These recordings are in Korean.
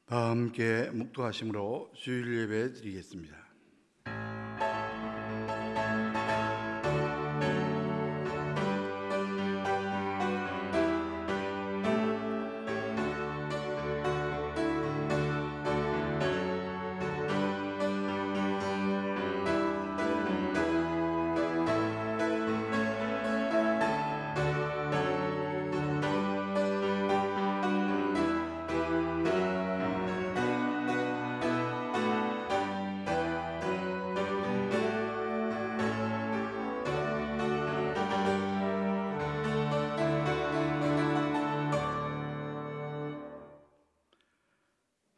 다 함께 묵도하심으로 주일 예배 드리겠습니다.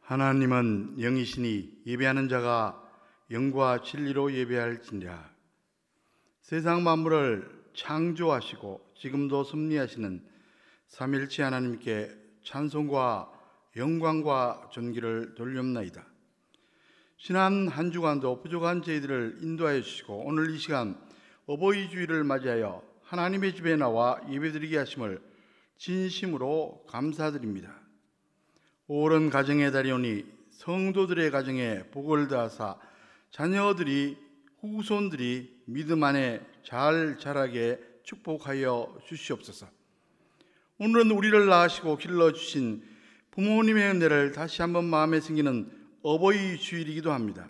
하나님은 영이시니 예배하는 자가 영과 진리로 예배할지니라. 세상 만물을 창조하시고 지금도 섭리하시는 삼일체 하나님께 찬송과 영광과 존귀를 돌려옵나이다. 지난 한 주간도 부족한 저희들을 인도하여 주시고 오늘 이 시간 어버이 주일을 맞이하여 하나님의 집에 나와 예배드리게 하심을 진심으로 감사드립니다. 오랜 가정의 달이 오니 성도들의 가정에 복을 다하사 자녀들이 후손들이 믿음 안에 잘 자라게 축복하여 주시옵소서. 오늘은 우리를 낳으시고 길러주신 부모님의 은혜를 다시 한번 마음에 새기는 어버이 주일이기도 합니다.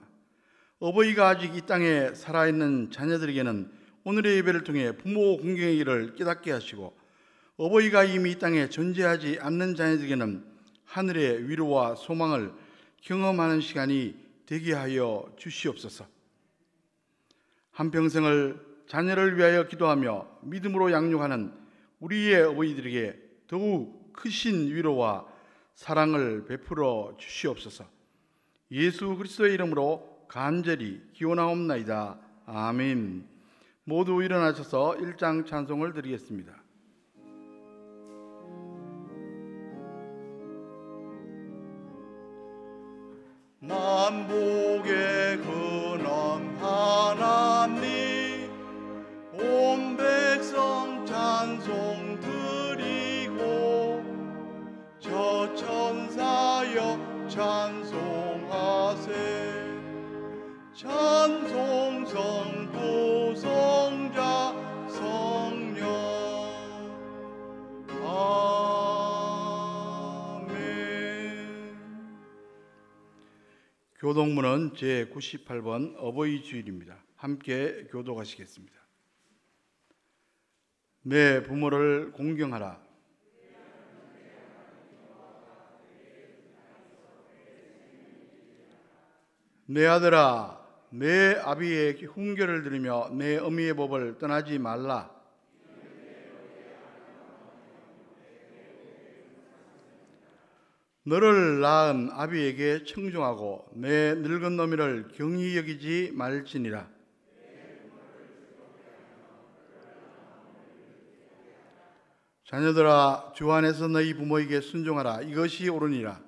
어버이가 아직 이 땅에 살아있는 자녀들에게는 오늘의 예배를 통해 부모 공경의 일을 깨닫게 하시고, 어버이가 이미 이 땅에 존재하지 않는 자녀들에게는 하늘의 위로와 소망을 경험하는 시간이 되게 하여 주시옵소서. 한평생을 자녀를 위하여 기도하며 믿음으로 양육하는 우리의 어버이들에게 더욱 크신 위로와 사랑을 베풀어 주시옵소서. 예수 그리스도의 이름으로 간절히 기원하옵나이다. 아멘. 모두 일어나셔서 1장 찬송을 드리겠습니다. 만복의 근원 하나님, 온 백성 찬송 드리고 저 천사여 찬송하세. 찬송 성부 성자 성령. 교동문은 제98번 어버이 주일입니다. 함께 교독하시겠습니다. 내 부모를 공경하라. 내 아들아, 내 아비의 훈계를 들으며 내 어미의 법을 떠나지 말라. 너를 낳은 아비에게 청종하고 내 늙은 어미를 경히 여기지 말지니라. 자녀들아, 주 안에서 너희 부모에게 순종하라. 이것이 옳으니라.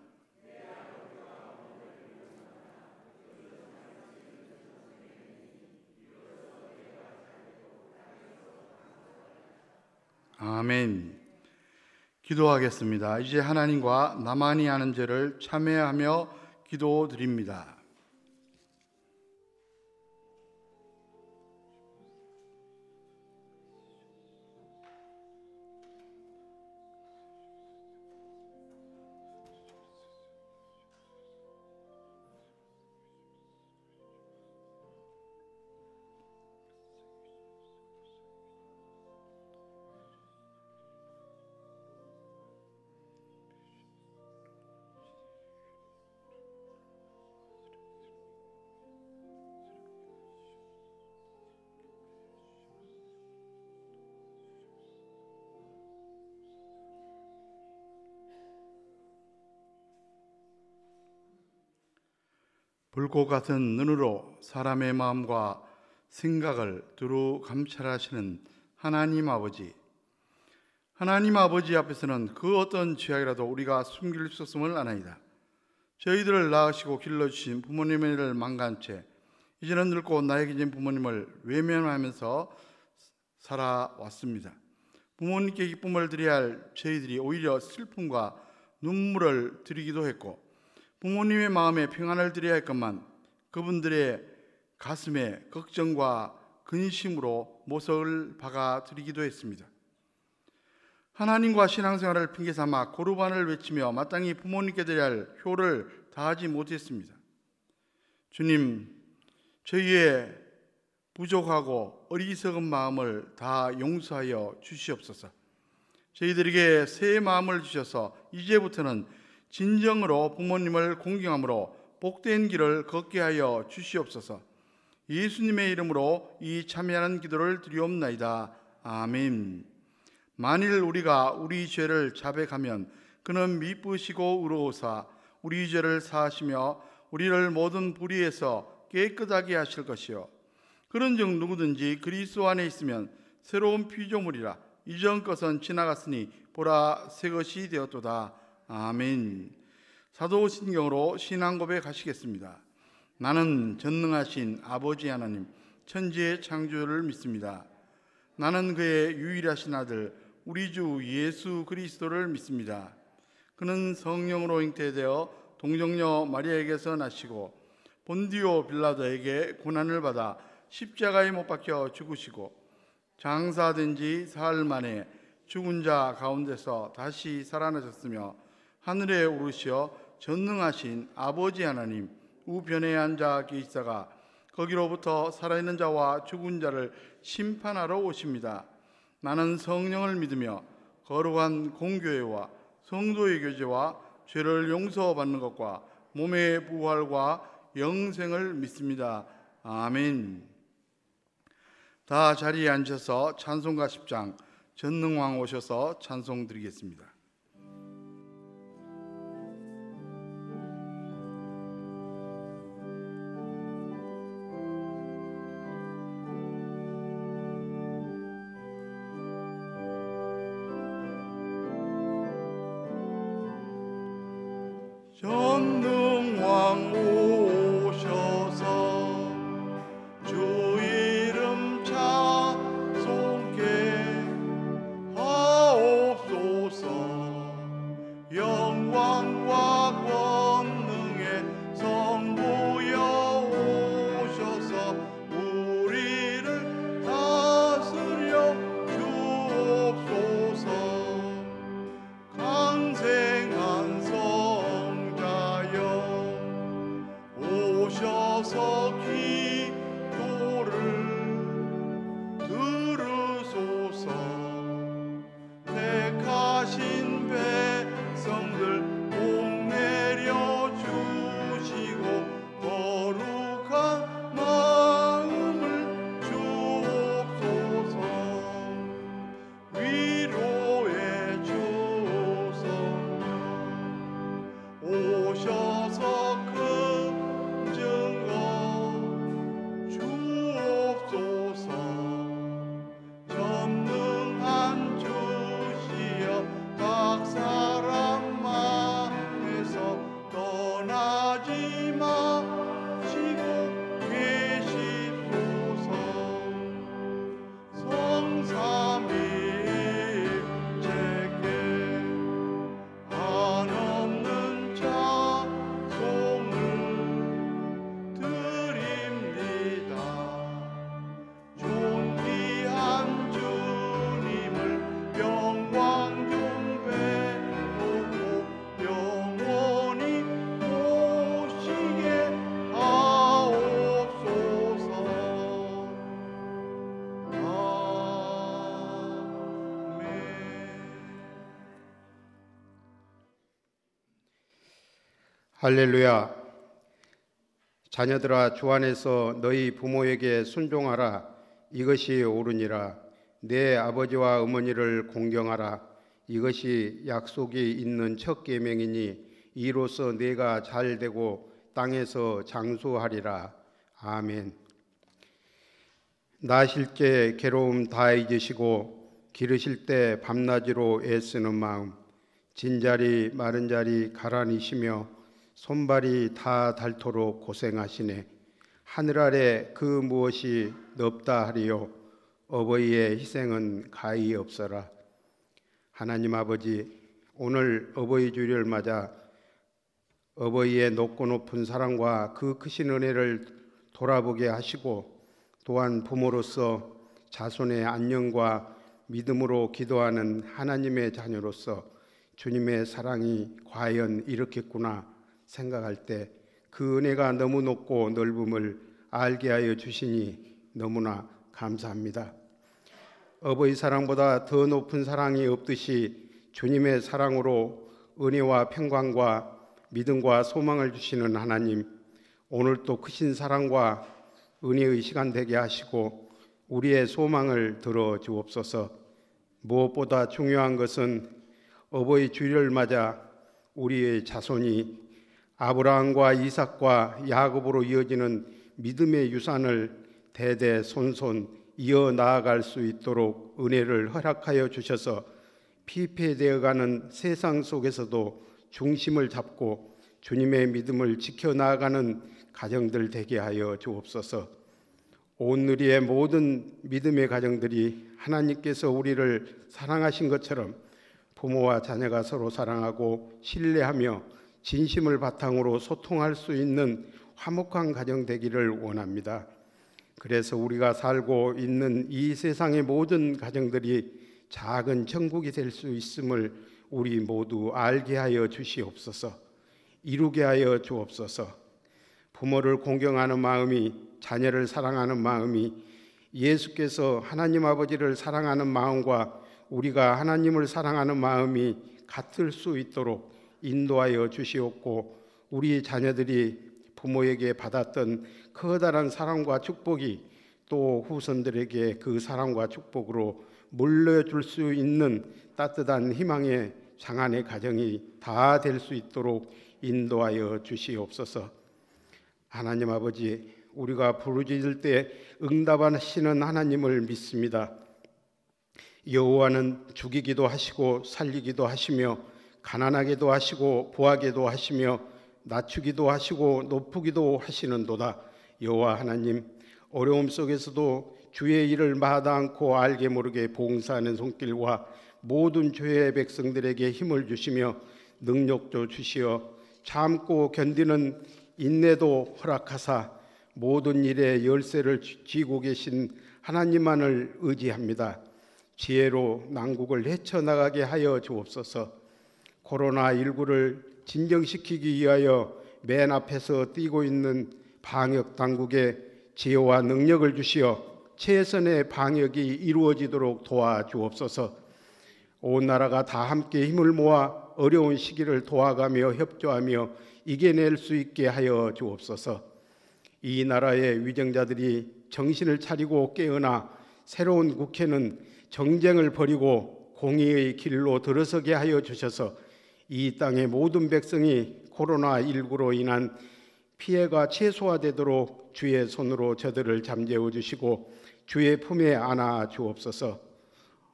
아멘. 기도하겠습니다. 이제 하나님과 나만이 아는 죄를 참회하며 기도드립니다. 불꽃 같은 눈으로 사람의 마음과 생각을 두루 감찰하시는 하나님 아버지, 하나님 아버지 앞에서는 그 어떤 죄악이라도 우리가 숨길 수 없음을 아나이다. 저희들을 낳으시고 길러주신 부모님의 일을 망간 채 이제는 늙고 나에게 진 부모님을 외면하면서 살아왔습니다. 부모님께 기쁨을 드려야 할 저희들이 오히려 슬픔과 눈물을 드리기도 했고, 부모님의 마음에 평안을 드려야 할 것만 그분들의 가슴에 걱정과 근심으로 못을 박아 드리기도 했습니다. 하나님과 신앙생활을 핑계삼아 고르반을 외치며 마땅히 부모님께 드려야 할 효를 다하지 못했습니다. 주님, 저희의 부족하고 어리석은 마음을 다 용서하여 주시옵소서. 저희들에게 새 마음을 주셔서 이제부터는 진정으로 부모님을 공경함으로 복된 길을 걷게 하여 주시옵소서. 예수님의 이름으로 이 참여하는 기도를 드리옵나이다. 아멘. 만일 우리가 우리 죄를 자백하면 그는 미쁘시고 의로우사 우리 죄를 사하시며 우리를 모든 불의에서 깨끗하게 하실 것이요 그런즉 누구든지 그리스도 안에 있으면 새로운 피조물이라 이전 것은 지나갔으니 보라 새 것이 되었도다. 아멘. 사도신경으로 신앙 고백하시겠습니다. 나는 전능하신 아버지 하나님 천지의 창조를 믿습니다. 나는 그의 유일하신 아들 우리 주 예수 그리스도를 믿습니다. 그는 성령으로 잉태되어 동정녀 마리아에게서 나시고 본디오 빌라도에게 고난을 받아 십자가에 못 박혀 죽으시고 장사된 지 사흘 만에 죽은 자 가운데서 다시 살아나셨으며 하늘에 오르시어 전능하신 아버지 하나님 우편에 앉아 계시다가 거기로부터 살아있는 자와 죽은 자를 심판하러 오십니다. 나는 성령을 믿으며 거룩한 공교회와 성도의 교제와 죄를 용서받는 것과 몸의 부활과 영생을 믿습니다. 아멘. 다 자리에 앉아서 찬송가 10장 전능왕 오셔서 찬송 드리겠습니다. 전능왕 오셔서 주 이름 찬송케 하옵소서. 영광과 권능의 성부여 오셔서 우리를 다스려 주옵소서. 강생한 오셔서 기도를 들으소서. 택하신 백성들 복 내려 주시고 거룩한 마음을 주옵소서. 위로의 주소서 오셔서 전능한 주시여 각 사람 마음에서 떠나지 마시고 계시소서. 성삼위일체께 한없는 찬송을 드립니다. 존귀한 주님을 영광 경배하고 영원히 모시게 하옵소서. 아멘. 할렐루야. 자녀들아, 주 안에서 너희 부모에게 순종하라. 이것이 옳으니라. 내 아버지와 어머니를 공경하라. 이것이 약속이 있는 첫 계명이니 이로써 내가 잘되고 땅에서 장수하리라. 아멘. 나실 때 괴로움 다 잊으시고 기르실 때 밤낮으로 애쓰는 마음, 진자리 마른 자리 가라니시며 손발이 다 닳도록 고생하시네. 하늘 아래 그 무엇이 넓다 하리요. 어버이의 희생은 가히 없어라. 하나님 아버지, 오늘 어버이 주일을 맞아 어버이의 높고 높은 사랑과 그 크신 은혜를 돌아보게 하시고, 또한 부모로서 자손의 안녕과 믿음으로 기도하는 하나님의 자녀로서 주님의 사랑이 과연 이렇겠구나 생각할 때 그 은혜가 너무 높고 넓음을 알게 하여 주시니 너무나 감사합니다. 어버이 사랑보다 더 높은 사랑이 없듯이 주님의 사랑으로 은혜와 평강과 믿음과 소망을 주시는 하나님, 오늘 또 크신 사랑과 은혜의 시간 되게 하시고 우리의 소망을 들어 주옵소서. 무엇보다 중요한 것은 어버이 주일을 맞아 우리의 자손이 아브라함과 이삭과 야곱으로 이어지는 믿음의 유산을 대대손손 이어 나아갈 수 있도록 은혜를 허락하여 주셔서 피폐되어가는 세상 속에서도 중심을 잡고 주님의 믿음을 지켜나가는 가정들 되게 하여 주옵소서. 오늘의 모든 믿음의 가정들이 하나님께서 우리를 사랑하신 것처럼 부모와 자녀가 서로 사랑하고 신뢰하며 진심을 바탕으로 소통할 수 있는 화목한 가정 되기를 원합니다. 그래서 우리가 살고 있는 이 세상의 모든 가정들이 작은 천국이 될 수 있음을 우리 모두 알게 하여 주시옵소서. 이루게 하여 주옵소서. 부모를 공경하는 마음이, 자녀를 사랑하는 마음이 예수께서 하나님 아버지를 사랑하는 마음과 우리가 하나님을 사랑하는 마음이 같을 수 있도록 인도하여 주시옵고, 우리 자녀들이 부모에게 받았던 커다란 사랑과 축복이 또 후손들에게 그 사랑과 축복으로 물려줄 수 있는 따뜻한 희망의 장안의 가정이 다 될 수 있도록 인도하여 주시옵소서. 하나님 아버지, 우리가 부르짖을 때 응답하시는 하나님을 믿습니다. 여호와는 죽이기도 하시고 살리기도 하시며 가난하게도 하시고 부하게도 하시며 낮추기도 하시고 높이기도 하시는도다. 여호와 하나님, 어려움 속에서도 주의 일을 마다 않고 알게 모르게 봉사하는 손길과 모든 주의 백성들에게 힘을 주시며 능력도 주시어 참고 견디는 인내도 허락하사 모든 일에 열쇠를 쥐고 계신 하나님만을 의지합니다. 지혜로 난국을 헤쳐나가게 하여 주옵소서. 코로나19를 진정시키기 위하여 맨 앞에서 뛰고 있는 방역 당국에 지혜와 능력을 주시어 최선의 방역이 이루어지도록 도와주옵소서. 온 나라가 다 함께 힘을 모아 어려운 시기를 도와가며 협조하며 이겨낼 수 있게 하여 주옵소서. 이 나라의 위정자들이 정신을 차리고 깨어나 새로운 국회는 정쟁을 벌이고 공의의 길로 들어서게 하여 주셔서 이 땅의 모든 백성이 코로나19로 인한 피해가 최소화되도록 주의 손으로 저들을 잠재워 주시고 주의 품에 안아 주옵소서.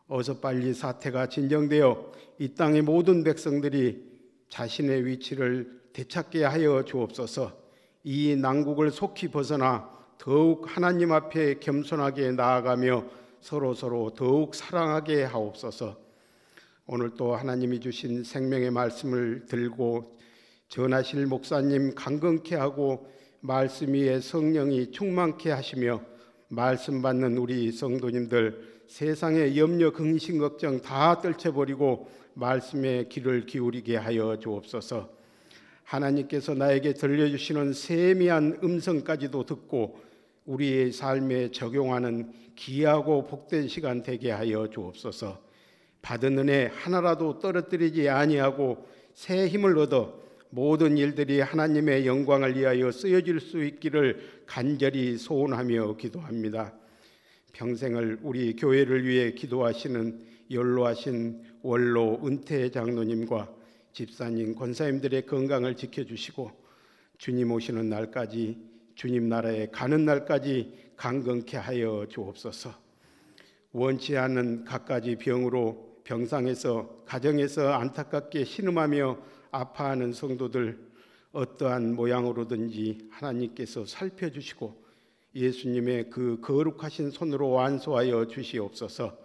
어서 빨리 사태가 진정되어 이 땅의 모든 백성들이 자신의 위치를 되찾게 하여 주옵소서. 이 난국을 속히 벗어나 더욱 하나님 앞에 겸손하게 나아가며 서로 더욱 사랑하게 하옵소서. 오늘 또 하나님이 주신 생명의 말씀을 들고 전하실 목사님 강건케 하고 말씀 위에 성령이 충만케 하시며 말씀 받는 우리 성도님들 세상의 염려 근심 걱정 다 떨쳐버리고 말씀에 귀를 기울이게 하여 주옵소서. 하나님께서 나에게 들려주시는 세미한 음성까지도 듣고 우리의 삶에 적용하는 귀하고 복된 시간 되게 하여 주옵소서. 받은 은혜 하나라도 떨어뜨리지 아니하고 새 힘을 얻어 모든 일들이 하나님의 영광을 위하여 쓰여질 수 있기를 간절히 소원하며 기도합니다. 평생을 우리 교회를 위해 기도하시는 연로하신 원로 은퇴 장로님과 집사님, 권사님들의 건강을 지켜주시고 주님 오시는 날까지, 주님 나라에 가는 날까지 강건케 하여 주옵소서. 원치 않은 갖가지 병으로 병상에서 가정에서 안타깝게 신음하며 아파하는 성도들 어떠한 모양으로든지 하나님께서 살펴주시고 예수님의 그 거룩하신 손으로 완수하여 주시옵소서.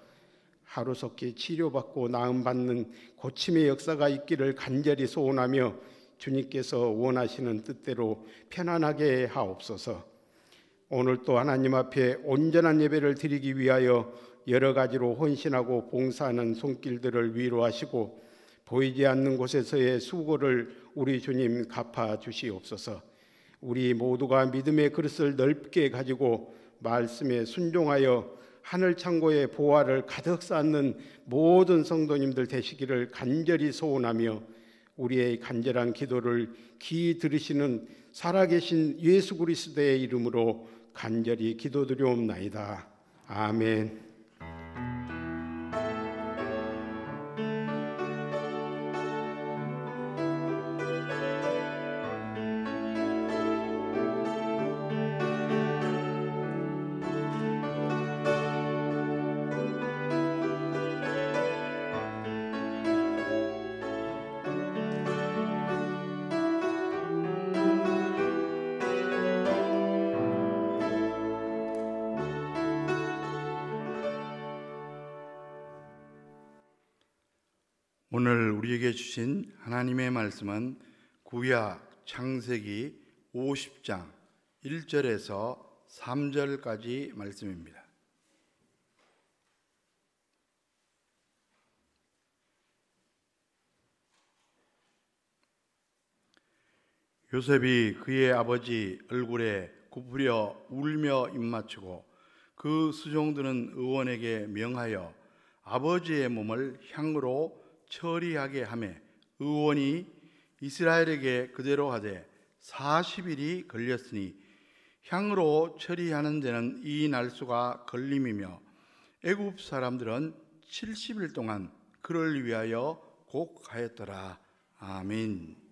하루속히 치료받고 나음받는 고침의 역사가 있기를 간절히 소원하며 주님께서 원하시는 뜻대로 편안하게 하옵소서. 오늘 또 하나님 앞에 온전한 예배를 드리기 위하여 여러 가지로 헌신하고 봉사하는 손길들을 위로하시고 보이지 않는 곳에서의 수고를 우리 주님 갚아 주시옵소서. 우리 모두가 믿음의 그릇을 넓게 가지고 말씀에 순종하여 하늘 창고의 보화를 가득 쌓는 모든 성도님들 되시기를 간절히 소원하며 우리의 간절한 기도를 귀히 들으시는 살아계신 예수 그리스도의 이름으로 간절히 기도드리옵나이다. 아멘. 오늘 우리에게 주신 하나님의 말씀은 구약 창세기 50장 1절에서 3절까지 말씀입니다. 요셉이 그의 아버지 얼굴에 굽으려 울며 입맞추고 그 수종들은 의원에게 명하여 아버지의 몸을 향으로 처리하게 하매 의원이 이스라엘에게 그대로 하되 40일이 걸렸으니 향으로 처리하는 데는 이 날수가 걸림이며 애굽 사람들은 70일 동안 그를 위하여 곡하였더라. 아멘.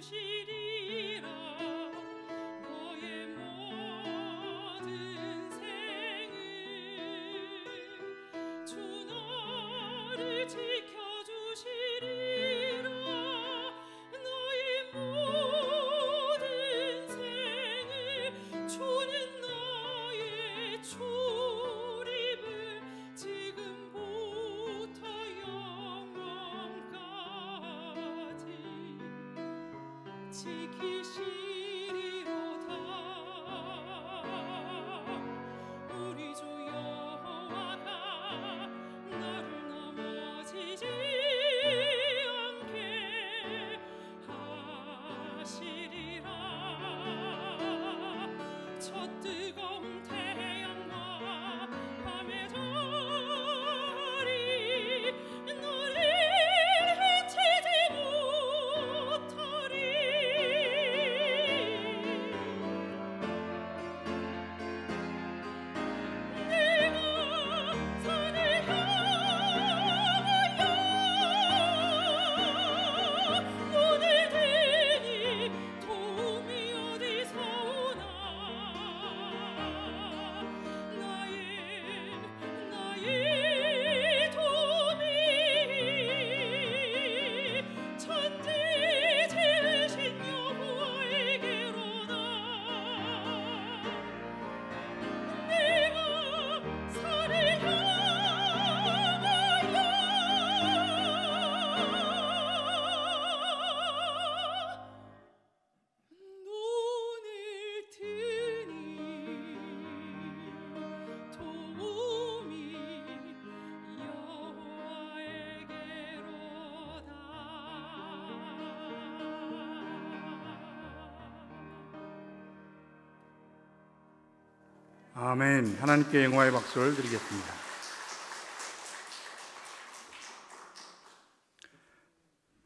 지켜주시리라. 너의 모든 생을 주 너를 지켜주시리라. 너의 모든 생을 주는 너의 출입을 지금부터 영원까지 지키시리로다. 우리 주 여호와가 너를 넘어지지 않게 하시리라. 저 뜨거운 태양과 밤의 달이 너를 해치지 못하리. 아멘. 하나님께 영광의 박수를 드리겠습니다.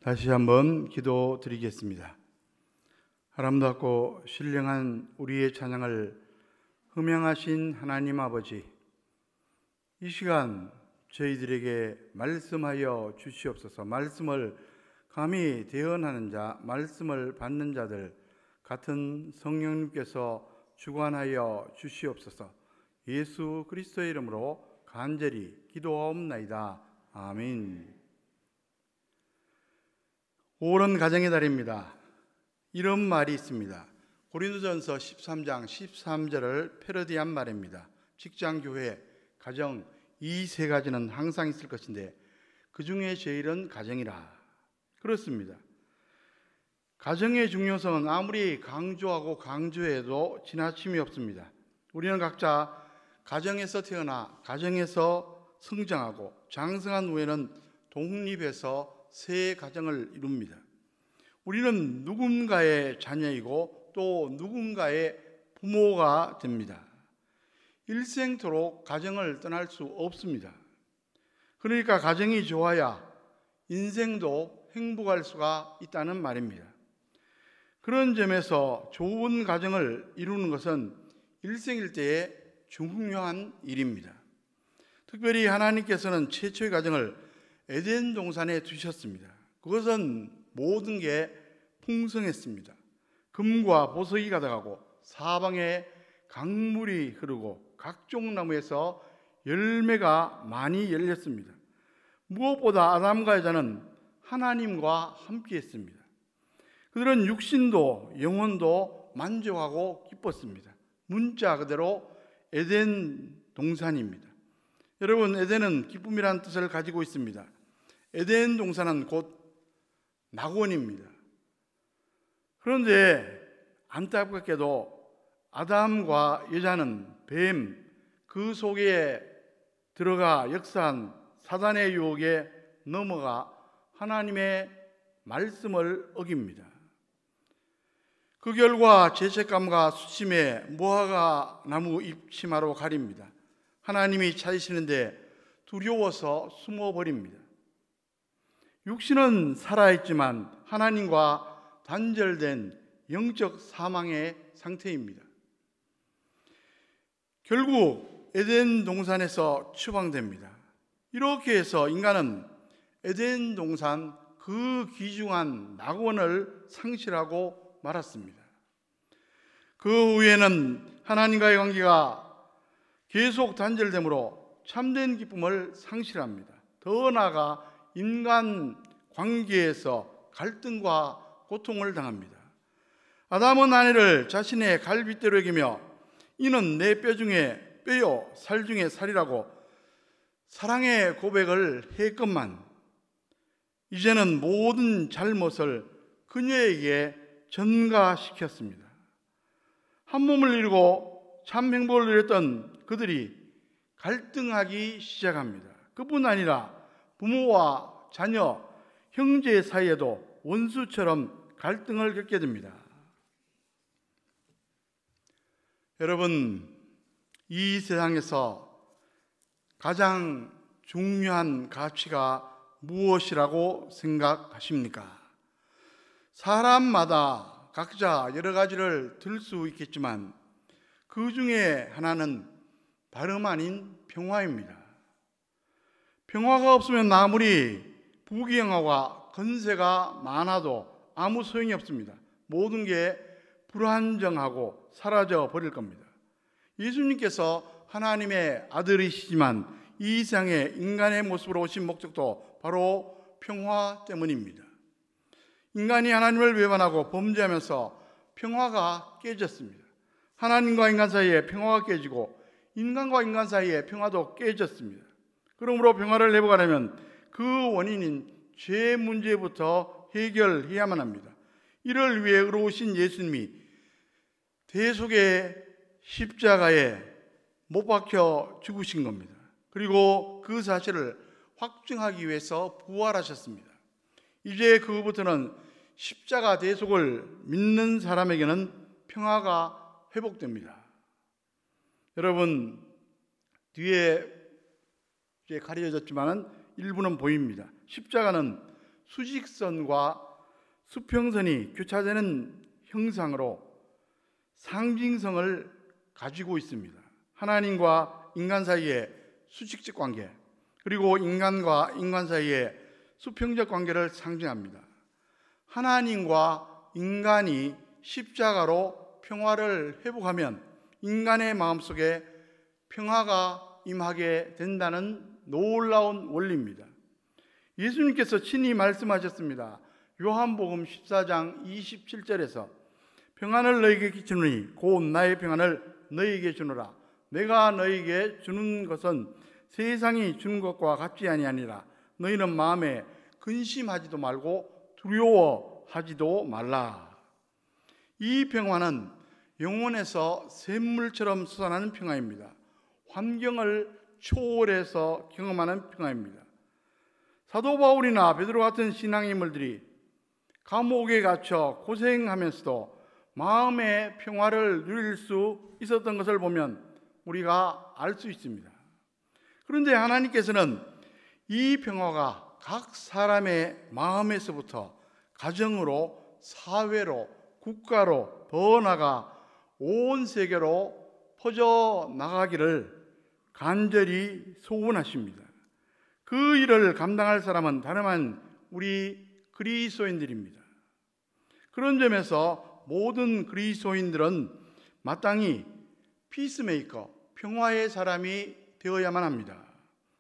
다시 한번 기도드리겠습니다. 아름답고 신령한 우리의 찬양을 흠양하신 하나님 아버지, 이 시간 저희들에게 말씀하여 주시옵소서. 말씀을 감히 대언하는 자, 말씀을 받는 자들 같은 성령님께서 주관하여 주시옵소서. 예수 그리스도의 이름으로 간절히 기도하옵나이다. 아멘. 5월은 가정의 달입니다. 이런 말이 있습니다. 고린도전서 13장 13절을 패러디한 말입니다. 직장, 교회, 가정, 이 세 가지는 항상 있을 것인데 그 중에 제일은 가정이라. 그렇습니다. 가정의 중요성은 아무리 강조하고 강조해도 지나침이 없습니다. 우리는 각자 가정에서 태어나 가정에서 성장하고 장성한 후에는 독립해서 새 가정을 이룹니다. 우리는 누군가의 자녀이고 또 누군가의 부모가 됩니다. 일생토록 가정을 떠날 수 없습니다. 그러니까 가정이 좋아야 인생도 행복할 수가 있다는 말입니다. 그런 점에서 좋은 가정을 이루는 것은 일생일대의 중요한 일입니다. 특별히 하나님께서는 최초의 가정을 에덴 동산에 두셨습니다. 그것은 모든 게 풍성했습니다. 금과 보석이 가득하고 사방에 강물이 흐르고 각종 나무에서 열매가 많이 열렸습니다. 무엇보다 아담과 여자는 하나님과 함께했습니다. 그들은 육신도 영혼도 만족하고 기뻤습니다. 문자 그대로 에덴 동산입니다. 여러분, 에덴은 기쁨이라는 뜻을 가지고 있습니다. 에덴 동산은 곧 낙원입니다. 그런데 안타깝게도 아담과 여자는 뱀, 그 속에 들어가 역사한 사단의 유혹에 넘어가 하나님의 말씀을 어깁니다. 그 결과 죄책감과 수침에 무화과 나무 잎 치마로 가립니다. 하나님이 찾으시는데 두려워서 숨어버립니다. 육신은 살아있지만 하나님과 단절된 영적 사망의 상태입니다. 결국 에덴 동산에서 추방됩니다. 이렇게 해서 인간은 에덴 동산 그 귀중한 낙원을 상실하고 말았습니다. 그 후에는 하나님과의 관계가 계속 단절되므로 참된 기쁨을 상실합니다. 더 나아가 인간 관계에서 갈등과 고통을 당합니다. 아담은 아내를 자신의 갈빗대로 여기며 이는 내 뼈 중에 뼈요 살 중에 살이라고 사랑의 고백을 했건만 이제는 모든 잘못을 그녀에게 전가시켰습니다. 한 몸을 이루고 참 행복을 누렸던 그들이 갈등하기 시작합니다. 그뿐 아니라 부모와 자녀, 형제 사이에도 원수처럼 갈등을 겪게 됩니다. 여러분, 이 세상에서 가장 중요한 가치가 무엇이라고 생각하십니까? 사람마다 각자 여러 가지를 들 수 있겠지만 그 중에 하나는 다름 아닌 평화입니다. 평화가 없으면 아무리 부귀영화와 건세가 많아도 아무 소용이 없습니다. 모든 게 불안정하고 사라져 버릴 겁니다. 예수님께서 하나님의 아들이시지만 이 세상에 인간의 모습으로 오신 목적도 바로 평화 때문입니다. 인간이 하나님을 배반하고 범죄하면서 평화가 깨졌습니다. 하나님과 인간 사이에 평화가 깨지고 인간과 인간 사이에 평화도 깨졌습니다. 그러므로 평화를 회복하려면 그 원인인 죄 문제부터 해결해야만 합니다. 이를 위해 의로우신 예수님이 대속의 십자가에 못 박혀 죽으신 겁니다. 그리고 그 사실을 확증하기 위해서 부활하셨습니다. 이제 그부터는 십자가 대속을 믿는 사람에게는 평화가 회복됩니다. 여러분, 뒤에 가려졌지만 일부는 보입니다. 십자가는 수직선과 수평선이 교차되는 형상으로 상징성을 가지고 있습니다. 하나님과 인간 사이의 수직적 관계, 그리고 인간과 인간 사이의 수평적 관계를 상징합니다. 하나님과 인간이 십자가로 평화를 회복하면 인간의 마음속에 평화가 임하게 된다는 놀라운 원리입니다. 예수님께서 친히 말씀하셨습니다. 요한복음 14장 27절에서 평안을 너희에게 끼치노니 곧 나의 평안을 너희에게 주노라. 내가 너희에게 주는 것은 세상이 주는 것과 같지 아니하니라. 너희는 마음에 근심하지도 말고 두려워하지도 말라. 이 평화는 영혼에서 샘물처럼 솟아나는 평화입니다. 환경을 초월해서 경험하는 평화입니다. 사도 바울이나 베드로 같은 신앙인물들이 감옥에 갇혀 고생하면서도 마음의 평화를 누릴 수 있었던 것을 보면 우리가 알 수 있습니다. 그런데 하나님께서는 이 평화가 각 사람의 마음에서부터 가정으로, 사회로, 국가로, 더 나아가 온 세계로 퍼져 나가기를 간절히 소원하십니다. 그 일을 감당할 사람은 다름 아닌 우리 그리스도인들입니다. 그런 점에서 모든 그리스도인들은 마땅히 피스메이커, 평화의 사람이 되어야만 합니다.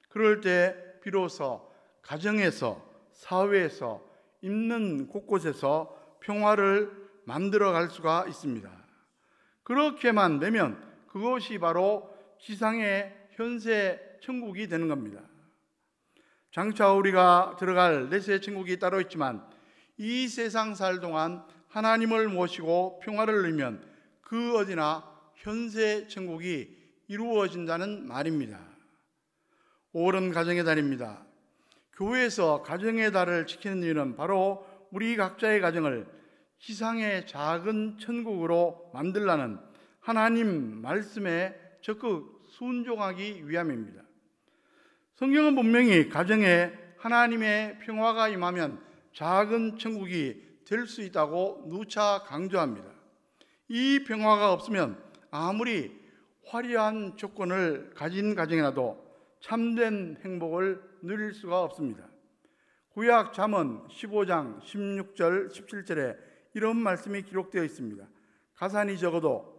그럴 때 비로소 가정에서, 사회에서, 있는 곳곳에서 평화를 만들어갈 수가 있습니다. 그렇게만 되면 그것이 바로 지상의 현세 천국이 되는 겁니다. 장차 우리가 들어갈 내세 천국이 따로 있지만 이 세상 살 동안 하나님을 모시고 평화를 누리면 그 어디나 현세 천국이 이루어진다는 말입니다. 5월은 가정의 달입니다. 교회에서 가정의 달을 지키는 이유는 바로 우리 각자의 가정을 지상의 작은 천국으로 만들라는 하나님 말씀에 적극 순종하기 위함입니다. 성경은 분명히 가정에 하나님의 평화가 임하면 작은 천국이 될 수 있다고 누차 강조합니다. 이 평화가 없으면 아무리 화려한 조건을 가진 가정이라도 참된 행복을 누릴 수가 없습니다. 구약 잠언 15장 16절 17절에 이런 말씀이 기록되어 있습니다. 가산이 적어도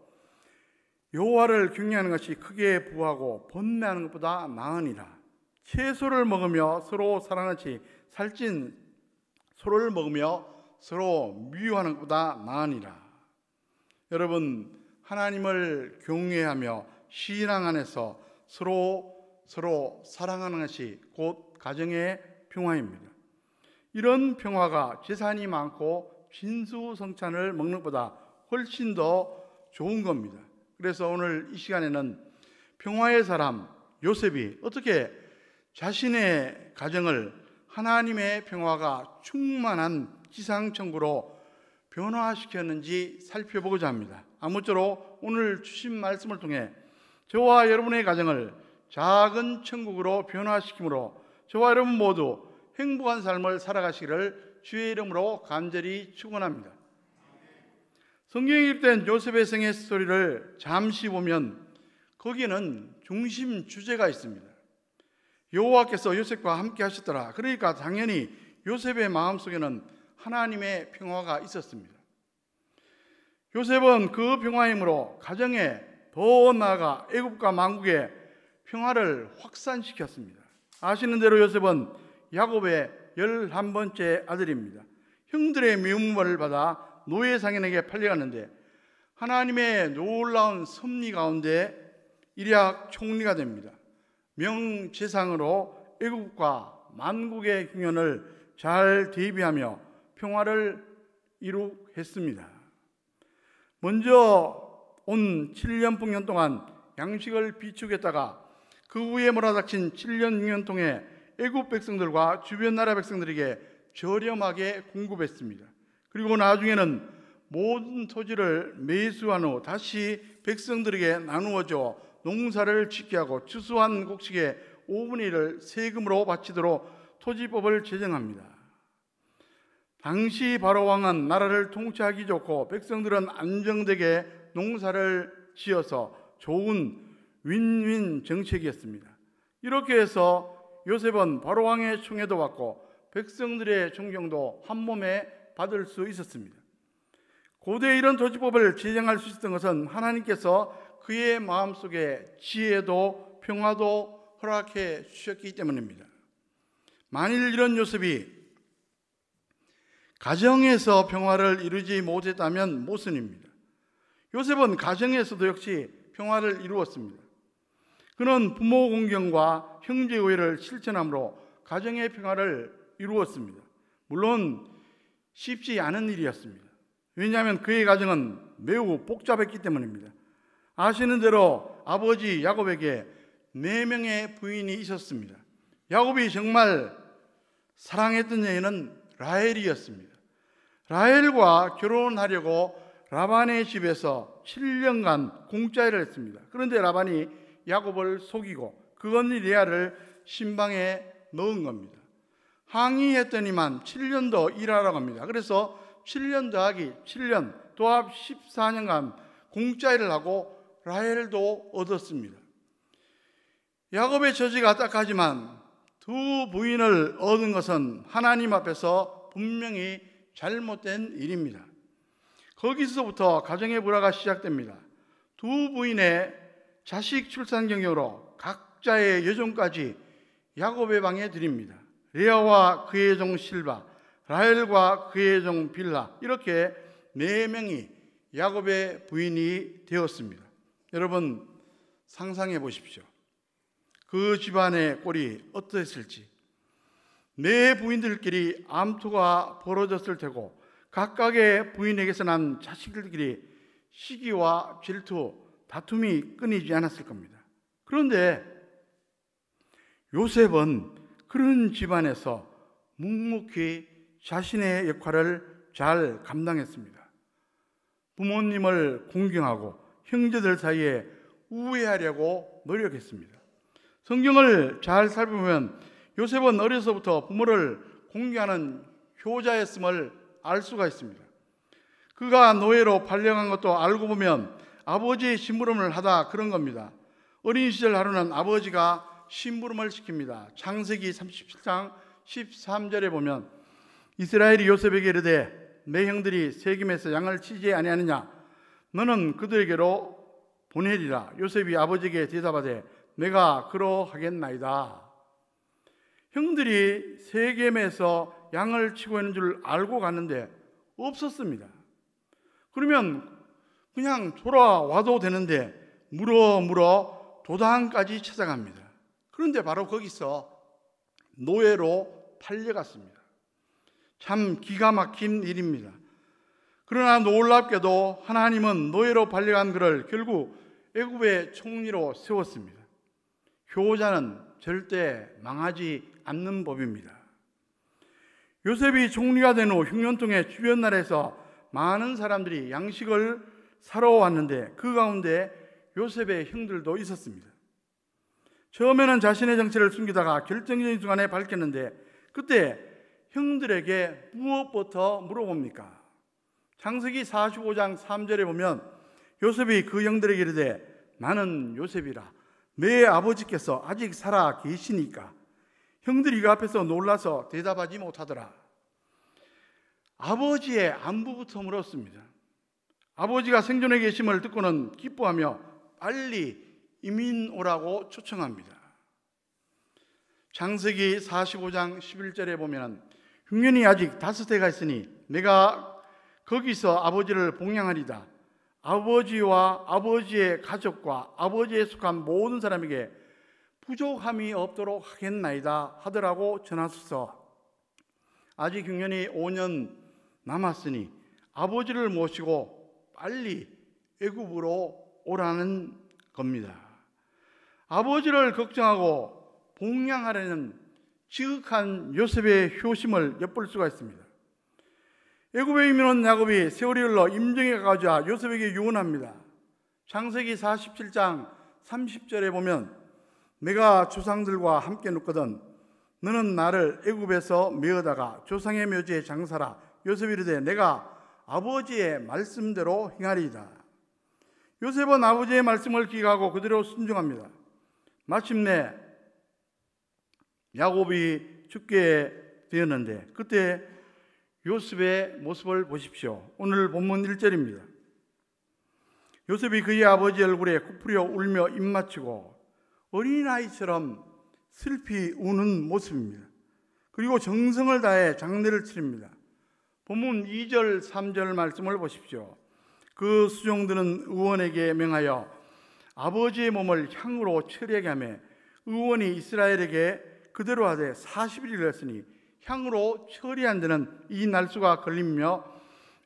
여호와를 경외하는 것이 크게 부하고 번뇌하는 것보다 나으니라. 채소를 먹으며 서로 사랑하지 살찐 소를 먹으며 서로 미워하는 것보다 나으니라. 여러분, 하나님을 경외하며 신앙 안에서 서로 사랑하는 것이 곧 가정의 평화입니다. 이런 평화가 재산이 많고 진수성찬을 먹는 것보다 훨씬 더 좋은 겁니다. 그래서 오늘 이 시간에는 평화의 사람 요셉이 어떻게 자신의 가정을 하나님의 평화가 충만한 지상천국으로 변화시켰는지 살펴보고자 합니다. 아무쪼록 오늘 주신 말씀을 통해 저와 여러분의 가정을 작은 천국으로 변화시키므로 저와 여러분 모두 행복한 삶을 살아가시기를 주의 이름으로 간절히 축원합니다. 성경에 기록된 요셉의 생애 스토리를 잠시 보면 거기에는 중심 주제가 있습니다. 여호와께서 요셉과 함께 하셨더라. 그러니까 당연히 요셉의 마음속에는 하나님의 평화가 있었습니다. 요셉은 그 평화임으로 가정에 더 나아가 애굽과 만국의 평화를 확산시켰습니다. 아시는 대로 요셉은 야곱의 11번째 아들입니다. 형들의 미움을 받아 노예 상인에게 팔려갔는데 하나님의 놀라운 섭리 가운데 일약 총리가 됩니다. 명재상으로 애국과 만국의 흉년을 잘 대비하며 평화를 이룩했습니다. 먼저 온 7년 풍년 동안 양식을 비축했다가 그 후에 몰아닥친 7년 6년 통에 애국 백성들과 주변 나라 백성들에게 저렴하게 공급했습니다. 그리고 나중에는 모든 토지를 매수한 후 다시 백성들에게 나누어져 농사를 짓게 하고 추수한 곡식의 5분의 1을 세금으로 바치도록 토지법을 제정합니다. 당시 바로 왕은 나라를 통치하기 좋고 백성들은 안정되게 농사를 지어서 좋은 윈윈 정책이었습니다. 이렇게 해서 요셉은 바로 왕의 총애도 받고 백성들의 존경도 한몸에 받을 수 있었습니다. 고대 이런 토지법을 제정할 수 있었던 것은 하나님께서 그의 마음속에 지혜도 평화도 허락해 주셨기 때문입니다. 만일 이런 요셉이 가정에서 평화를 이루지 못했다면 모순입니다. 요셉은 가정에서도 역시 평화를 이루었습니다. 그는 부모 공경과 형제 우애를 실천함으로 가정의 평화를 이루었습니다. 물론 쉽지 않은 일이었습니다. 왜냐하면 그의 가정은 매우 복잡했기 때문입니다. 아시는 대로 아버지 야곱에게 4명의 부인이 있었습니다. 야곱이 정말 사랑했던 여인은 라헬이었습니다. 라헬과 결혼하려고 라반의 집에서 7년간 공짜일을 했습니다. 그런데 라반이 야곱을 속이고 그 언니 레아를 신방에 넣은 겁니다. 항의했더니만 7년 더 일하라고 합니다. 그래서 7년 더하기 7년 도합 14년간 공짜일을 하고 라헬도 얻었습니다. 야곱의 처지가 딱하지만 두 부인을 얻은 것은 하나님 앞에서 분명히 잘못된 일입니다. 거기서부터 가정의 불화가 시작됩니다. 두 부인의 자식 출산 경력으로 각자의 여종까지 야곱의 방에 드립니다. 레아와 그의 종 실바, 라헬과 그의 종 빌하, 이렇게 4명이 야곱의 부인이 되었습니다. 여러분 상상해 보십시오. 그 집안의 꼴이 어떠했을지. 4 부인들끼리 암투가 벌어졌을 테고 각각의 부인에게서 난 자식들끼리 시기와 질투, 다툼이 끊이지 않았을 겁니다. 그런데 요셉은 그런 집안에서 묵묵히 자신의 역할을 잘 감당했습니다. 부모님을 공경하고 형제들 사이에 우애하려고 노력했습니다. 성경을 잘 살펴보면 요셉은 어려서부터 부모를 공경하는 효자였음을 알 수가 있습니다. 그가 노예로 팔려간 것도 알고 보면 아버지의 심부름을 하다 그런 겁니다. 어린 시절 하루는 아버지가 심부름을 시킵니다. 창세기 37장 13절에 보면 이스라엘이 요셉에게 이르되 내 형들이 세겜에서 양을 치지 아니하느냐 너는 그들에게로 보내리라. 요셉이 아버지에게 대답하되 내가 그러하겠나이다. 형들이 세겜에서 양을 치고 있는 줄 알고 갔는데 없었습니다. 그러면 그냥 돌아와도 되는데 물어 도당까지 찾아갑니다. 그런데 바로 거기서 노예로 팔려갔습니다. 참 기가 막힌 일입니다. 그러나 놀랍게도 하나님은 노예로 팔려간 그를 결국 애굽의 총리로 세웠습니다. 효자는 절대 망하지 않는 법입니다. 요셉이 총리가 된 후 흉년 동에 주변 나라에서 많은 사람들이 양식을 사러 왔는데 그 가운데 요셉의 형들도 있었습니다. 처음에는 자신의 정체를 숨기다가 결정적인 순간에 밝혔는데 그때 형들에게 무엇부터 물어봅니까? 창세기 45장 3절에 보면 요셉이 그 형들에게 이르되 나는 요셉이라 내 아버지께서 아직 살아 계시니까. 형들이 그 앞에서 놀라서 대답하지 못하더라. 아버지의 안부부터 물었습니다. 아버지가 생존해 계심을 듣고는 기뻐하며 빨리 이민 오라고 초청합니다. 창세기 45장 11절에 보면 흉년이 아직 5해가 있으니 내가 거기서 아버지를 봉양하리다. 아버지와 아버지의 가족과 아버지에 속한 모든 사람에게 부족함이 없도록 하겠나이다 하더라고 전하소서. 아직 흉년이 5년 남았으니 아버지를 모시고 빨리 애굽으로 오라는 겁니다. 아버지를 걱정하고 봉양하려는 지극한 요셉의 효심을 엿볼 수가 있습니다. 애굽에 이민 온 야곱이 세월이 흘러 임정에 가자 요셉에게 유언합니다. 창세기 47장 30절에 보면 내가 조상들과 함께 눕거든 너는 나를 애굽에서 메어다가 조상의 묘지에 장사라. 요셉이 이르되 내가 아버지의 말씀대로 행하리이다. 요셉은 아버지의 말씀을 기억하고 그대로 순종합니다. 마침내 야곱이 죽게 되었는데 그때 요셉의 모습을 보십시오. 오늘 본문 1절입니다. 요셉이 그의 아버지 얼굴에 굽으려 울며 입맞추고 어린아이처럼 슬피 우는 모습입니다. 그리고 정성을 다해 장례를 치릅니다. 본문 2절 3절 말씀을 보십시오. 그 수종들은 의원에게 명하여 아버지의 몸을 향으로 처리하게 하며 의원이 이스라엘에게 그대로 하되 40일을 했으니 향으로 처리한 데는 이 날수가 걸리며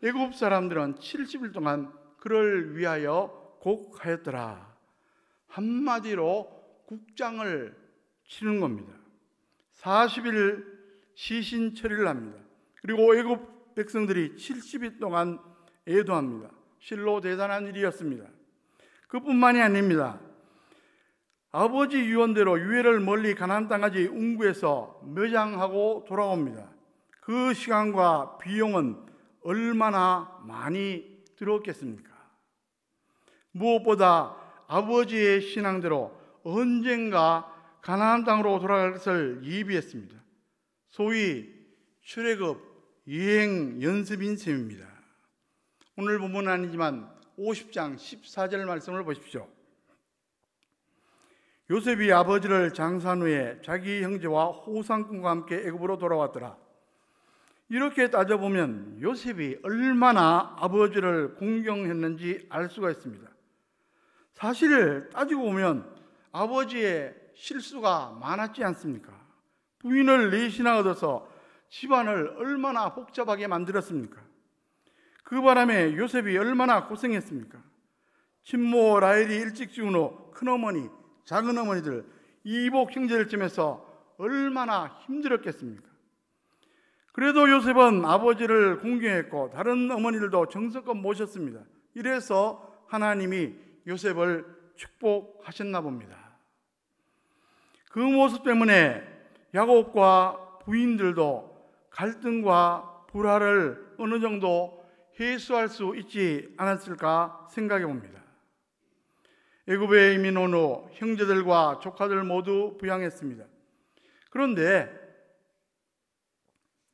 애굽 사람들은 70일 동안 그를 위하여 곡하였더라. 한마디로 국장을 치는 겁니다. 40일 시신 처리를 합니다. 그리고 애굽 백성들이 70일 동안 애도합니다. 실로 대단한 일이었습니다. 그뿐만이 아닙니다. 아버지 유언대로 유해를 멀리 가나안 땅까지 운구해서 묘장하고 돌아옵니다. 그 시간과 비용은 얼마나 많이 들었겠습니까? 무엇보다 아버지의 신앙대로 언젠가 가나안 땅으로 돌아갈 것을 예비했습니다. 소위 출애굽 여행 연습인 셈입니다. 오늘 본문은 아니지만 50장 14절 말씀을 보십시오. 요셉이 아버지를 장사한 후에 자기 형제와 호상꾼과 함께 애굽으로 돌아왔더라. 이렇게 따져보면 요셉이 얼마나 아버지를 공경했는지 알 수가 있습니다. 사실 따지고 보면 아버지의 실수가 많았지 않습니까? 부인을 넷이나 얻어서 집안을 얼마나 복잡하게 만들었습니까? 그 바람에 요셉이 얼마나 고생했습니까? 친모 라헬이 일찍 죽은 후 큰어머니, 작은어머니들, 이복 형제들 쯤에서 얼마나 힘들었겠습니까? 그래도 요셉은 아버지를 공경했고 다른 어머니들도 정성껏 모셨습니다. 이래서 하나님이 요셉을 축복하셨나 봅니다. 그 모습 때문에 야곱과 부인들도 갈등과 불화를 어느 정도 해소할 수 있지 않았을까 생각해 봅니다. 애굽에 이민 온 후 형제들과 조카들 모두 부양했습니다. 그런데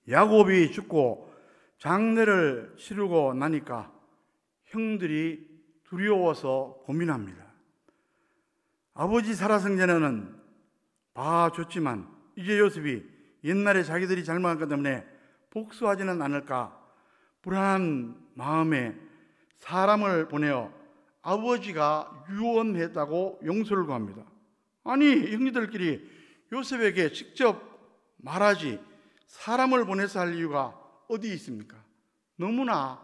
야곱이 죽고 장례를 치르고 나니까 형들이 두려워서 고민합니다. 아버지 살아생전에는 봐줬지만 이제 요셉이 옛날에 자기들이 잘못한 것 때문에 복수하지는 않을까 불안한 마음에 사람을 보내어 아버지가 유언했다고 용서를 구합니다. 아니 형제들끼리 요셉에게 직접 말하지 사람을 보내서 할 이유가 어디 있습니까? 너무나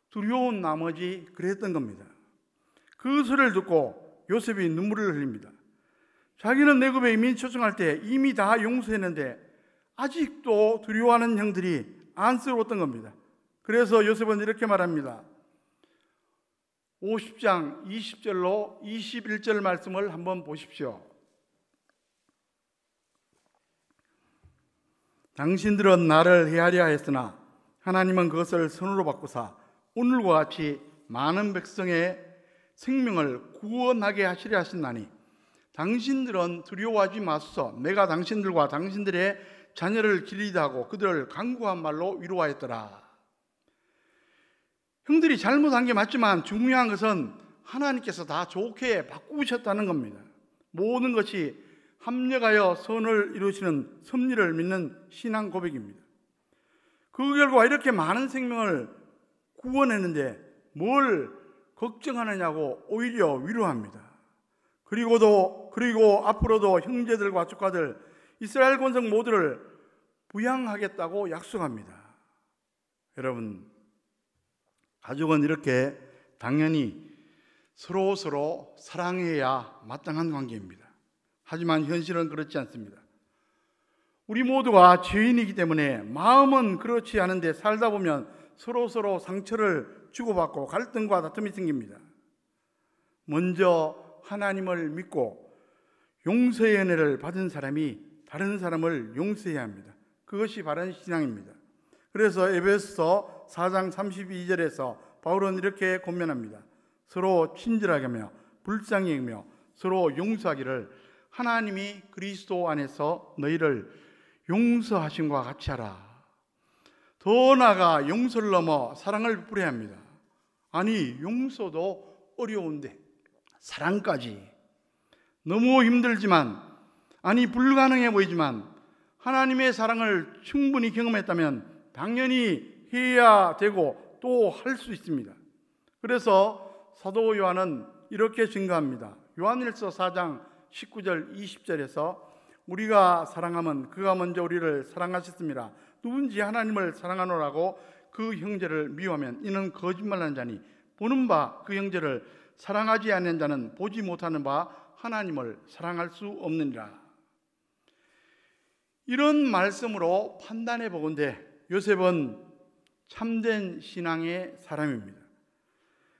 두려운 나머지 그랬던 겁니다. 그 소리를 듣고 요셉이 눈물을 흘립니다. 자기는 애굽에 이민 초청할 때 이미 다 용서했는데 아직도 두려워하는 형들이 안쓰러웠던 겁니다. 그래서 요셉은 이렇게 말합니다. 50장 20절로 21절 말씀을 한번 보십시오. 당신들은 나를 해하려 했으나 하나님은 그것을 선으로 바꾸사 오늘과 같이 많은 백성의 생명을 구원하게 하시려 하신다니 당신들은 두려워하지 마소서. 내가 당신들과 당신들의 자녀를 기리다 하고 그들을 간구한 말로 위로하였더라. 형들이 잘못한 게 맞지만 중요한 것은 하나님께서 다 좋게 바꾸셨다는 겁니다. 모든 것이 합력하여 선을 이루시는 섭리를 믿는 신앙 고백입니다. 그 결과 이렇게 많은 생명을 구원했는데 뭘 걱정하느냐고 오히려 위로합니다. 그리고 앞으로도 형제들과 조카들 이스라엘 권속 모두를 부양하겠다고 약속합니다. 여러분, 가족은 이렇게 당연히 서로 사랑해야 마땅한 관계입니다. 하지만 현실은 그렇지 않습니다. 우리 모두가 죄인이기 때문에 마음은 그렇지 않은데 살다 보면 서로 상처를 주고받고 갈등과 다툼이 생깁니다. 먼저 하나님을 믿고 용서의 은혜를 받은 사람이 다른 사람을 용서해야 합니다. 그것이 바른 신앙입니다. 그래서 에베소서 4장 32절에서 바울은 이렇게 권면합니다. 서로 친절하게 하며 불쌍히 여기며 서로 용서하기를 하나님이 그리스도 안에서 너희를 용서하심과 같이 하라. 더 나아가 용서를 넘어 사랑을 베풀어야 합니다. 아니, 용서도 어려운데 사랑까지. 너무 힘들지만, 아니 불가능해 보이지만 하나님의 사랑을 충분히 경험했다면 당연히 해야 되고 또 할 수 있습니다. 그래서 사도 요한은 이렇게 증거합니다. 요한일서 4장 19절 20절에서 우리가 사랑하면 그가 먼저 우리를 사랑하셨습니다. 누군지 하나님을 사랑하노라고 그 형제를 미워하면 이는 거짓말하는 자니 보는 바 그 형제를 사랑하지 않는 자는 보지 못하는 바 하나님을 사랑할 수 없느니라. 이런 말씀으로 판단해 보건대 요셉은 참된 신앙의 사람입니다.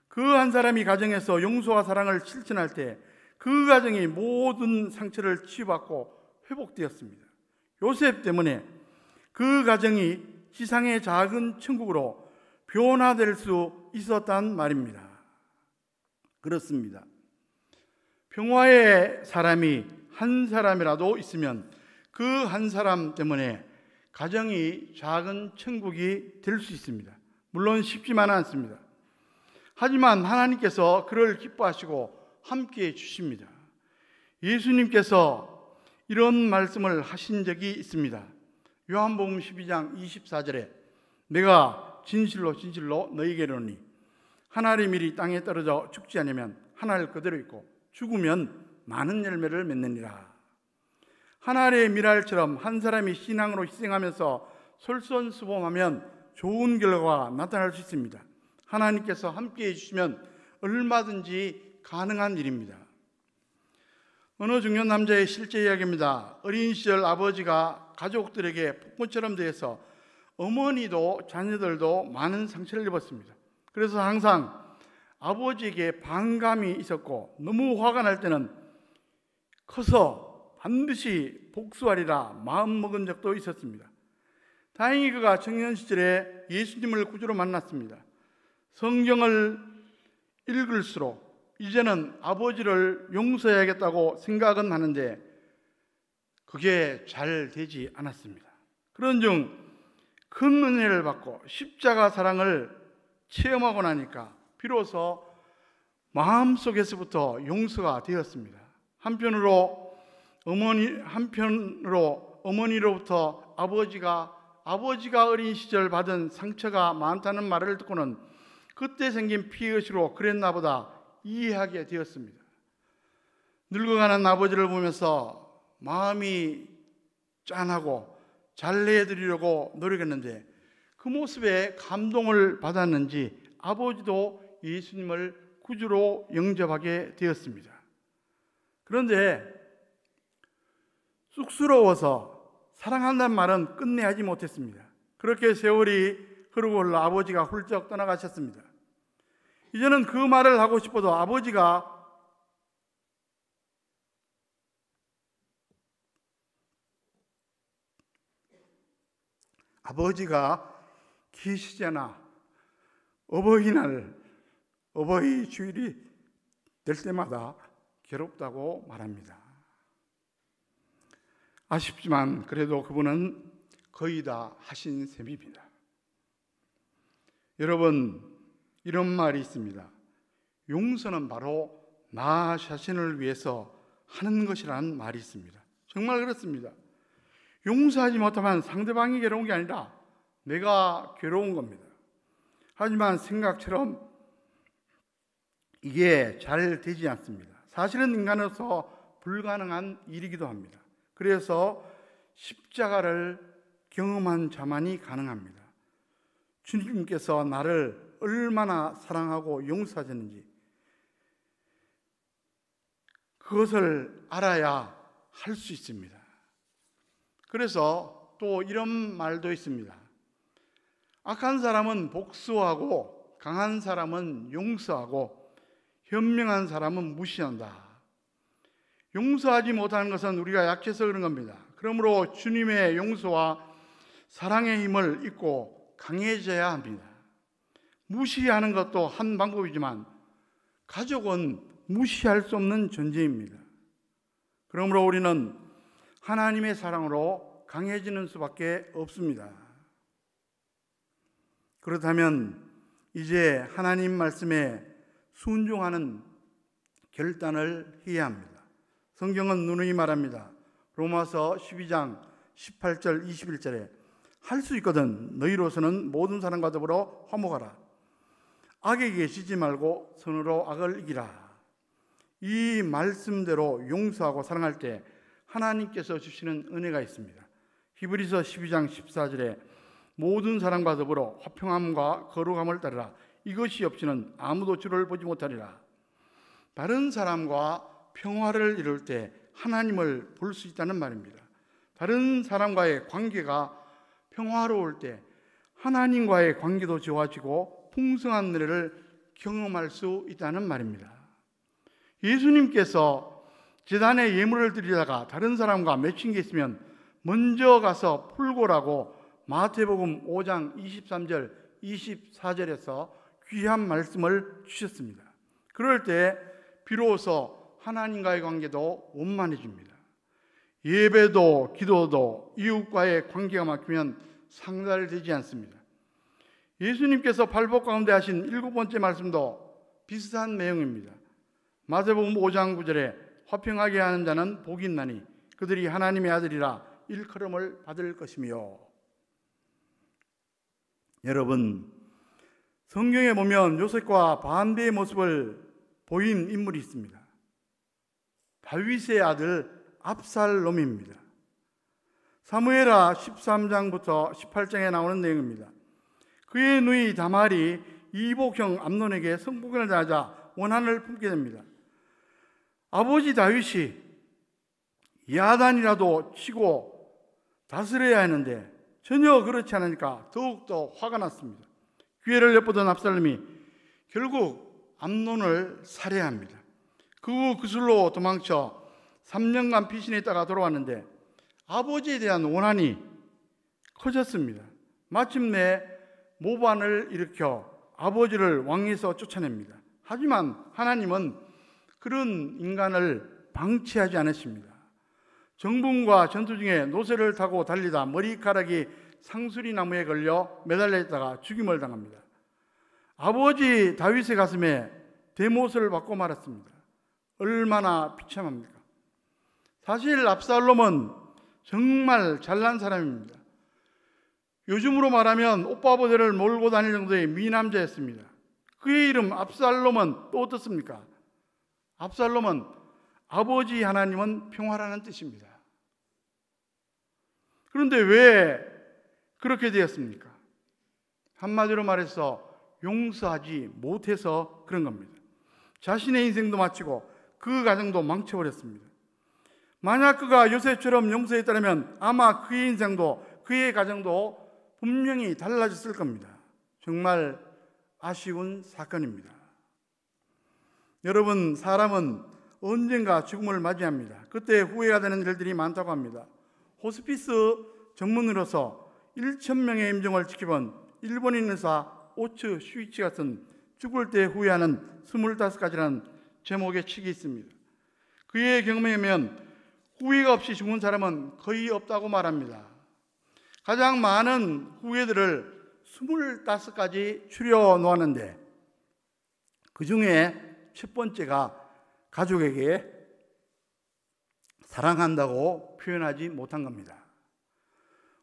그 한 사람이 가정에서 용서와 사랑을 실천할 때 그 가정이 모든 상처를 치유받고 회복되었습니다. 요셉 때문에 그 가정이 지상의 작은 천국으로 변화될 수 있었단 말입니다. 그렇습니다. 평화의 사람이 한 사람이라도 있으면 그 한 사람 때문에 가정이 작은 천국이 될 수 있습니다. 물론 쉽지만은 않습니다. 하지만 하나님께서 그를 기뻐하시고 함께해 주십니다. 예수님께서 이런 말씀을 하신 적이 있습니다. 요한복음 12장 24절에 내가 진실로 진실로 너희에게 이르노니 하나의 밀이 땅에 떨어져 죽지 않으면 하나를 그대로 있고 죽으면 많은 열매를 맺느니라. 하나의 밀알처럼 한 사람이 신앙으로 희생하면서 솔선수범하면 좋은 결과가 나타날 수 있습니다. 하나님께서 함께해 주시면 얼마든지 가능한 일입니다. 어느 중년 남자의 실제 이야기입니다. 어린 시절 아버지가 가족들에게 폭군처럼 대해서 어머니도 자녀들도 많은 상처를 입었습니다. 그래서 항상 아버지에게 반감이 있었고 너무 화가 날 때는 커서 반드시 복수하리라 마음먹은 적도 있었습니다. 다행히 그가 청년 시절에 예수님을 구주로 만났습니다. 성경을 읽을수록 이제는 아버지를 용서해야겠다고 생각은 하는데 그게 잘 되지 않았습니다. 그런중 큰 은혜를 받고 십자가 사랑을 체험하고 나니까 비로소 마음속에서부터 용서가 되었습니다. 한편으로 어머니로부터 아버지가 어린 시절 받은 상처가 많다는 말을 듣고는 그때 생긴 피의식으로 그랬나 보다 이해하게 되었습니다. 늙어가는 아버지를 보면서 마음이 짠하고 잘해드리려고 노력했는데 그 모습에 감동을 받았는지 아버지도 예수님을 구주로 영접하게 되었습니다. 그런데 쑥스러워서 사랑한다는 말은 끝내 하지 못했습니다. 그렇게 세월이 흐르고 흘러 아버지가 훌쩍 떠나가셨습니다. 이제는 그 말을 하고 싶어도 아버지가 계시잖아. 어버이날, 어버이 주일이 될 때마다 괴롭다고 말합니다. 아쉽지만 그래도 그분은 거의 다 하신 셈입니다. 여러분, 이런 말이 있습니다. 용서는 바로 나 자신을 위해서 하는 것이라는 말이 있습니다. 정말 그렇습니다. 용서하지 못하면 상대방이 괴로운 게 아니라 내가 괴로운 겁니다. 하지만 생각처럼 이게 잘 되지 않습니다. 사실은 인간으로서 불가능한 일이기도 합니다. 그래서 십자가를 경험한 자만이 가능합니다. 주님께서 나를 얼마나 사랑하고 용서하셨는지 그것을 알아야 할 수 있습니다. 그래서 또 이런 말도 있습니다. 악한 사람은 복수하고 강한 사람은 용서하고 현명한 사람은 무시한다. 용서하지 못하는 것은 우리가 약해서 그런 겁니다. 그러므로 주님의 용서와 사랑의 힘을 잊고 강해져야 합니다. 무시하는 것도 한 방법이지만 가족은 무시할 수 없는 존재입니다. 그러므로 우리는 하나님의 사랑으로 강해지는 수밖에 없습니다. 그렇다면 이제 하나님 말씀에 순종하는 결단을 해야 합니다. 성경은 누누이 말합니다. 로마서 12장 18절 21절에 할 수 있거든 너희로서는 모든 사람과 더불어 화목하라. 악에게 지지 말고 선으로 악을 이기라. 이 말씀대로 용서하고 사랑할 때 하나님께서 주시는 은혜가 있습니다. 히브리서 12장 14절에 모든 사람과 더불어 화평함과 거룩함을 따르라. 이것이 없이는 아무도 주를 보지 못하리라. 다른 사람과 평화를 이룰 때 하나님을 볼 수 있다는 말입니다. 다른 사람과의 관계가 평화로울 때 하나님과의 관계도 좋아지고 풍성한 은혜를 경험할 수 있다는 말입니다. 예수님께서 제단에 예물을 드리다가 다른 사람과 맺힌 게 있으면 먼저 가서 풀고라고 마태복음 5장 23절 24절에서 귀한 말씀을 주셨습니다. 그럴 때 비로소 하나님과의 관계도 원만해집니다. 예배도 기도도 이웃과의 관계가 막히면 상달되지 않습니다. 예수님께서 팔복 가운데 하신 7번째 말씀도 비슷한 내용입니다. 마태복음 5장 9절에 화평하게 하는 자는 복이 있나니 그들이 하나님의 아들이라 일컬음을 받을 것이며. 여러분, 성경에 보면 요셉과 반대의 모습을 보인 인물이 있습니다. 다윗의 아들 압살롬입니다. 사무엘하 13장부터 18장에 나오는 내용입니다. 그의 누이 다말이 이복형 암논에게 성폭행을 당하자 원한을 품게 됩니다. 아버지 다윗이 야단이라도 치고 다스려야 하는데 전혀 그렇지 않으니까 더욱더 화가 났습니다. 기회를 엿보던 압살롬이 결국 암논을 살해합니다. 그 후 그술로 도망쳐 3년간 피신해 있다가 돌아왔는데 아버지에 대한 원한이 커졌습니다. 마침내 모반을 일으켜 아버지를 왕위에서 쫓아냅니다. 하지만 하나님은 그런 인간을 방치하지 않으십니다. 정bun과 전투 중에 노새를 타고 달리다 머리카락이 상수리 나무에 걸려 매달려 있다가 죽임을 당합니다. 아버지 다윗의 가슴에 대못을 받고 말았습니다. 얼마나 비참합니까? 사실 압살롬은 정말 잘난 사람입니다. 요즘으로 말하면 오빠 부대를 몰고 다닐 정도의 미남자였습니다. 그의 이름 압살롬은 또 어떻습니까? 압살롬은 아버지 하나님은 평화라는 뜻입니다. 그런데 왜 그렇게 되었습니까? 한마디로 말해서 용서하지 못해서 그런 겁니다. 자신의 인생도 마치고 그 가정도 망쳐버렸습니다. 만약 그가 요셉처럼 용서했다면 아마 그의 인생도 그의 가정도 분명히 달라졌을 겁니다. 정말 아쉬운 사건입니다. 여러분, 사람은 언젠가 죽음을 맞이합니다. 그때 후회가 되는 일들이 많다고 합니다. 호스피스 전문의로서 1,000명의 임종을 지켜본 일본인 의사 오츠 슈이치가 쓴 죽을 때 후회하는 25가지라는 제목의 책이 있습니다. 그의 경험에 의하면 후회가 없이 죽은 사람은 거의 없다고 말합니다. 가장 많은 후회들을 25가지 추려 놓았는데 그 중에 첫 번째가 가족에게 사랑한다고 표현하지 못한 겁니다.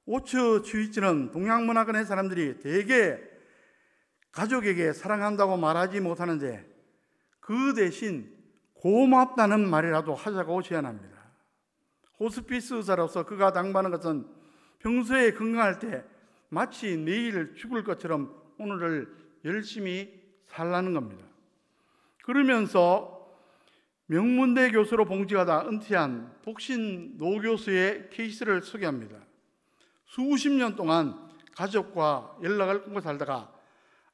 오츠 슈이치는 동양문화권의 사람들이 대개 가족에게 사랑한다고 말하지 못하는데 그 대신 고맙다는 말이라도 하자고 제안합니다. 호스피스 의사로서 그가 당부하는 것은 평소에 건강할 때 마치 내일 죽을 것처럼 오늘을 열심히 살라는 겁니다. 그러면서 명문대 교수로 봉직하다 은퇴한 복신 노 교수의 케이스를 소개합니다. 수십 년 동안 가족과 연락을 끊고 살다가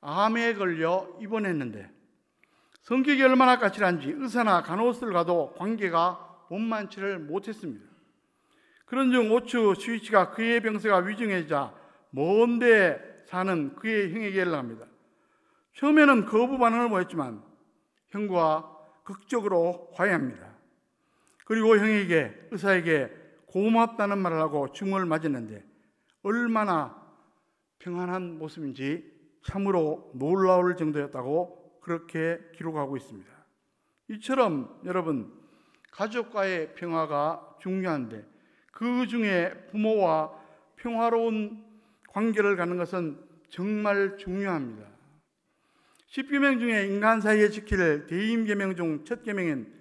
암에 걸려 입원했는데 성격이 얼마나 까칠한지 의사나 간호사들과도 관계가 원만치를 못했습니다. 그런즉 오추 스위치가 그의 병세가 위중해지자 먼데 사는 그의 형에게 연락합니다. 처음에는 거부 반응을 보였지만 형과 극적으로 화해합니다. 그리고 형에게, 의사에게 고맙다는 말을 하고 죽음을 맞았는데 얼마나 평안한 모습인지 참으로 놀라울 정도였다고 그렇게 기록하고 있습니다. 이처럼 여러분, 가족과의 평화가 중요한데 그 중에 부모와 평화로운 관계를 갖는 것은 정말 중요합니다. 10계명 중에 인간 사이에 지킬 대임계명 중 첫 계명인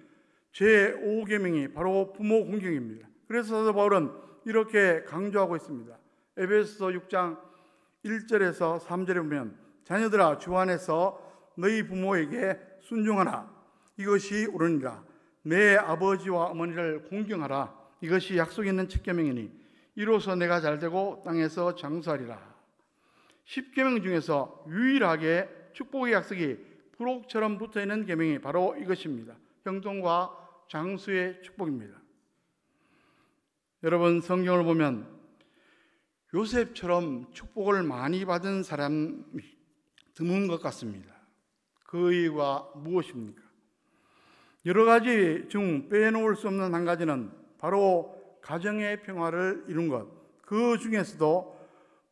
제5계명이 바로 부모 공경입니다. 그래서 사도 바울은 이렇게 강조하고 있습니다. 에베소서 6장 1절에서 3절에 보면 자녀들아 주 안에서 너희 부모에게 순종하라. 이것이 옳으니라. 내 아버지와 어머니를 공경하라. 이것이 약속 있는 첫 계명이니 이로써 내가 잘되고 땅에서 장수하리라. 10계명 중에서 유일하게 축복의 약속이 부록처럼 붙어있는 계명이 바로 이것입니다. 형통과 장수의 축복입니다. 여러분, 성경을 보면 요셉처럼 축복을 많이 받은 사람이 드문 것 같습니다. 그 이유가 무엇입니까? 여러 가지 중 빼놓을 수 없는 한 가지는 바로 가정의 평화를 이룬 것, 그 중에서도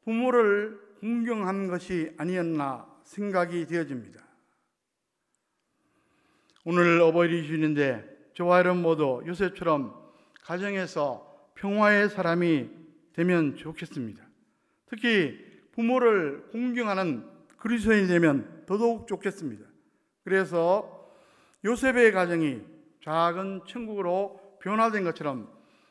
부모를 공경한 것이 아니었나 생각이 되어집니다. 오늘 어버이 주일인데 저와 여러분 모두 요셉처럼 가정에서 평화의 사람이 되면 좋겠습니다. 특히 부모를 공경하는 그리스도인이 되면 더더욱 좋겠습니다. 그래서 요셉의 가정이 작은 천국으로 변화된 것처럼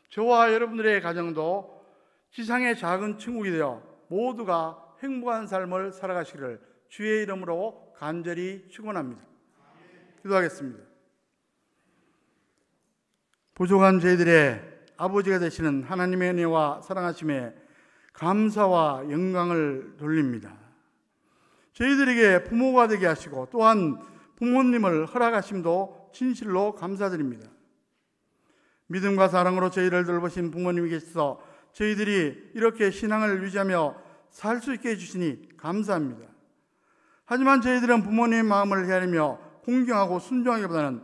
저와 여러분들의 가정도 지상의 작은 천국이 되어 모두가 행복한 삶을 살아가시기를 주의 이름으로 간절히 축원합니다. 기도하겠습니다. 부족한 저희들의 아버지가 되시는 하나님의 은혜와 사랑하심에 감사와 영광을 돌립니다. 저희들에게 부모가 되게 하시고 또한 부모님을 허락하심도 진실로 감사드립니다. 믿음과 사랑으로 저희를 돌보신 부모님이 계셔서 저희들이 이렇게 신앙을 유지하며 살 수 있게 해주시니 감사합니다. 하지만 저희들은 부모님의 마음을 헤아리며 공경하고 순종하기보다는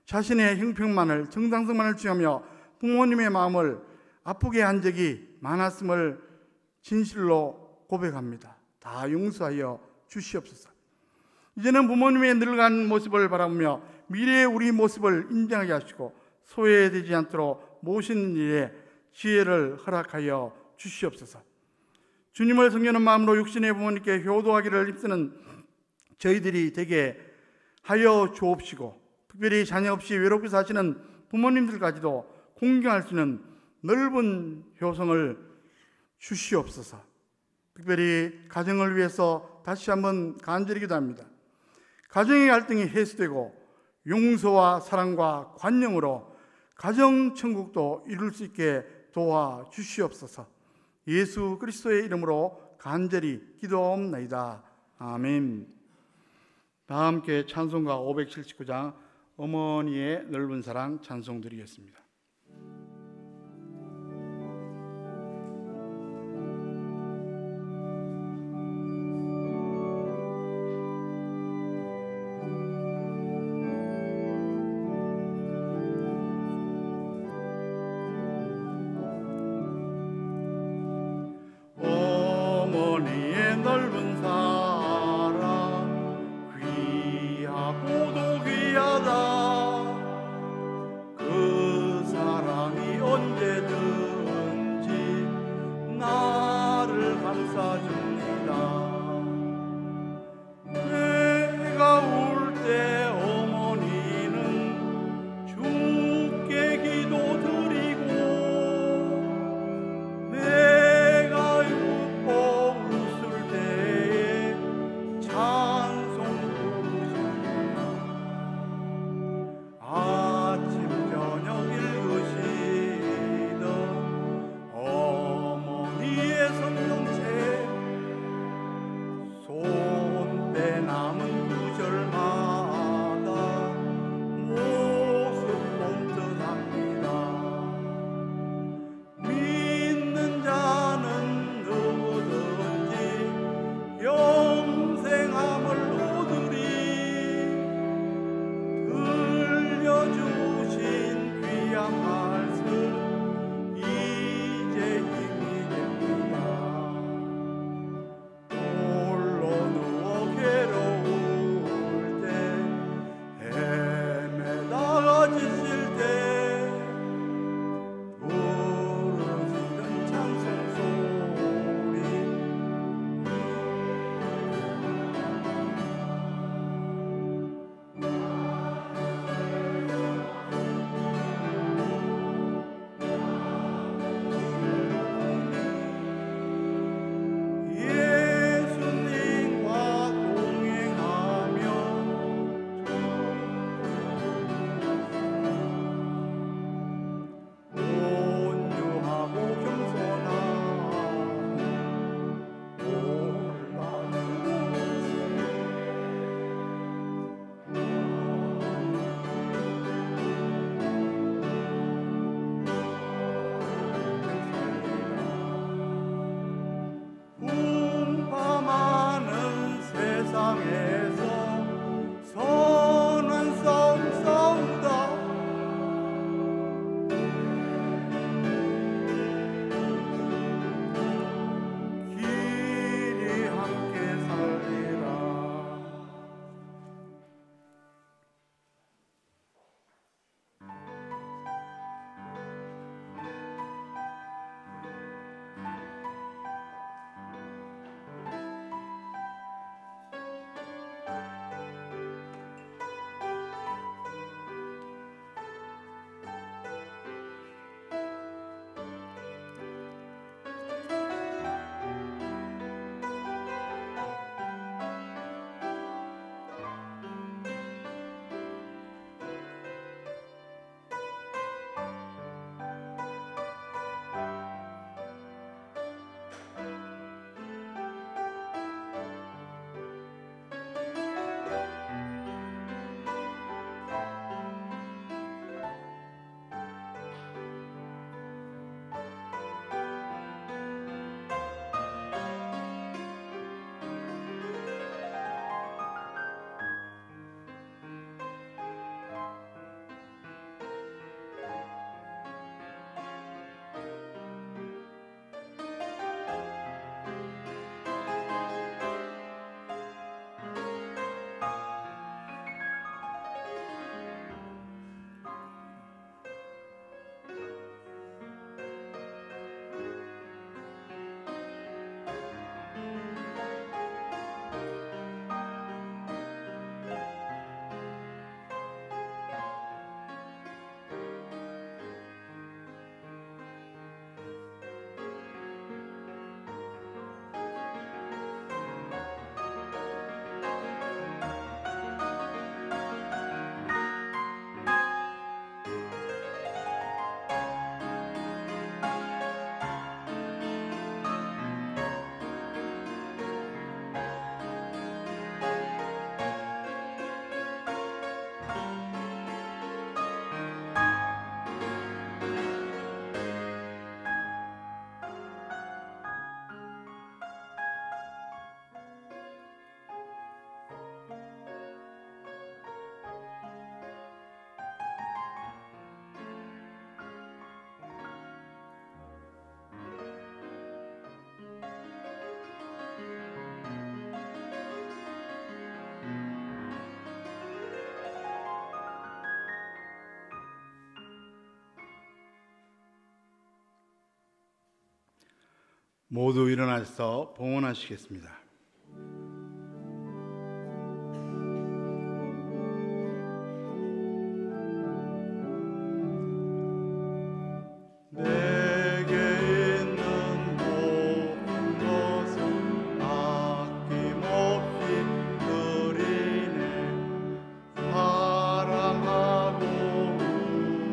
자신의 형평만을, 정당성만을 취하며 부모님의 마음을 아프게 한 적이 많았음을 진실로 고백합니다. 다 용서하여 주시옵소서. 이제는 부모님의 늙어가는 모습을 바라보며 미래의 우리 모습을 인정하게 하시고 소외되지 않도록 모시는 일에 지혜를 허락하여 주시옵소서. 주님을 섬기는 마음으로 육신의 부모님께 효도하기를 힘쓰는 저희들이 되게 하여 주옵시고, 특별히 자녀 없이 외롭게 사시는 부모님들까지도 공경할 수 있는 넓은 효성을 주시옵소서. 특별히 가정을 위해서 다시 한번 간절히 기도합니다. 가정의 갈등이 해소되고 용서와 사랑과 관용으로 가정 천국도 이룰 수 있게 도와 주시옵소서. 예수 그리스도의 이름으로 간절히 기도하옵나이다. 아멘. 다 함께 찬송가 579장 어머니의 넓은 사랑 찬송 드리겠습니다. 어머니의 넓은 사랑 귀하고도 귀하다. 그 모두 일어나서 봉헌하시겠습니다. 내게 있는 모든 것을 아낌없이 드리네. 사랑하고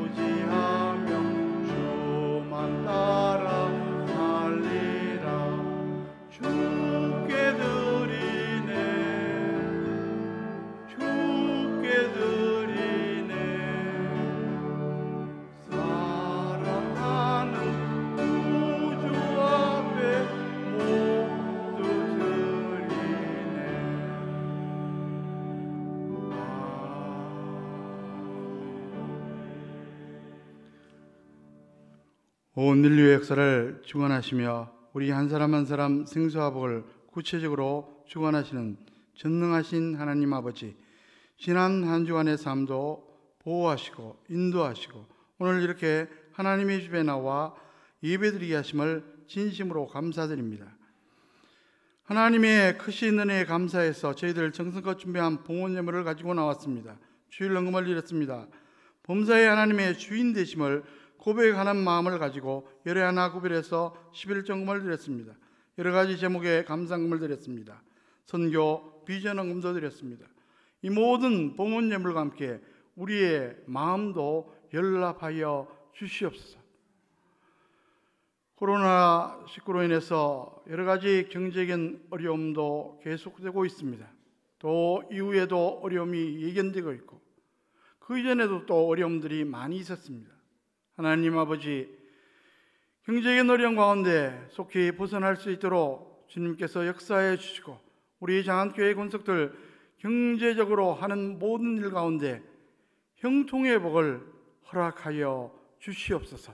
의지하며 주만 따라 살리라. 주께 드리네, 주께 드리네. 사랑하는 구주 앞에 모두 드리네. 온 인류의 역사를 주관하시며 우리 한 사람 한 사람 생수와 복을 구체적으로 주관하시는 전능하신 하나님 아버지, 지난 한 주간의 삶도 보호하시고 인도하시고 오늘 이렇게 하나님의 집에 나와 예배드리게 하심을 진심으로 감사드립니다. 하나님의 크신 은혜에 감사해서 저희들 정성껏 준비한 봉헌 예물을 가지고 나왔습니다. 주일 헌금을 드렸습니다. 범사의 하나님의 주인 되심을 고백하는 마음을 가지고 열애 하나 구별해서 11정금을 드렸습니다. 여러 가지 제목의 감상금을 드렸습니다. 선교, 비전 헌금도 드렸습니다. 이 모든 봉헌 예물과 함께 우리의 마음도 연락하여 주시옵소서. 코로나19로 인해서 여러 가지 경제적인 어려움도 계속되고 있습니다. 또 이후에도 어려움이 예견되고 있고 그 이전에도 또 어려움들이 많이 있었습니다. 하나님 아버지, 경제적인 어려움 가운데 속히 벗어날 수 있도록 주님께서 역사해 주시고 우리 장안교회 권속들 경제적으로 하는 모든 일 가운데 형통의 복을 허락하여 주시옵소서.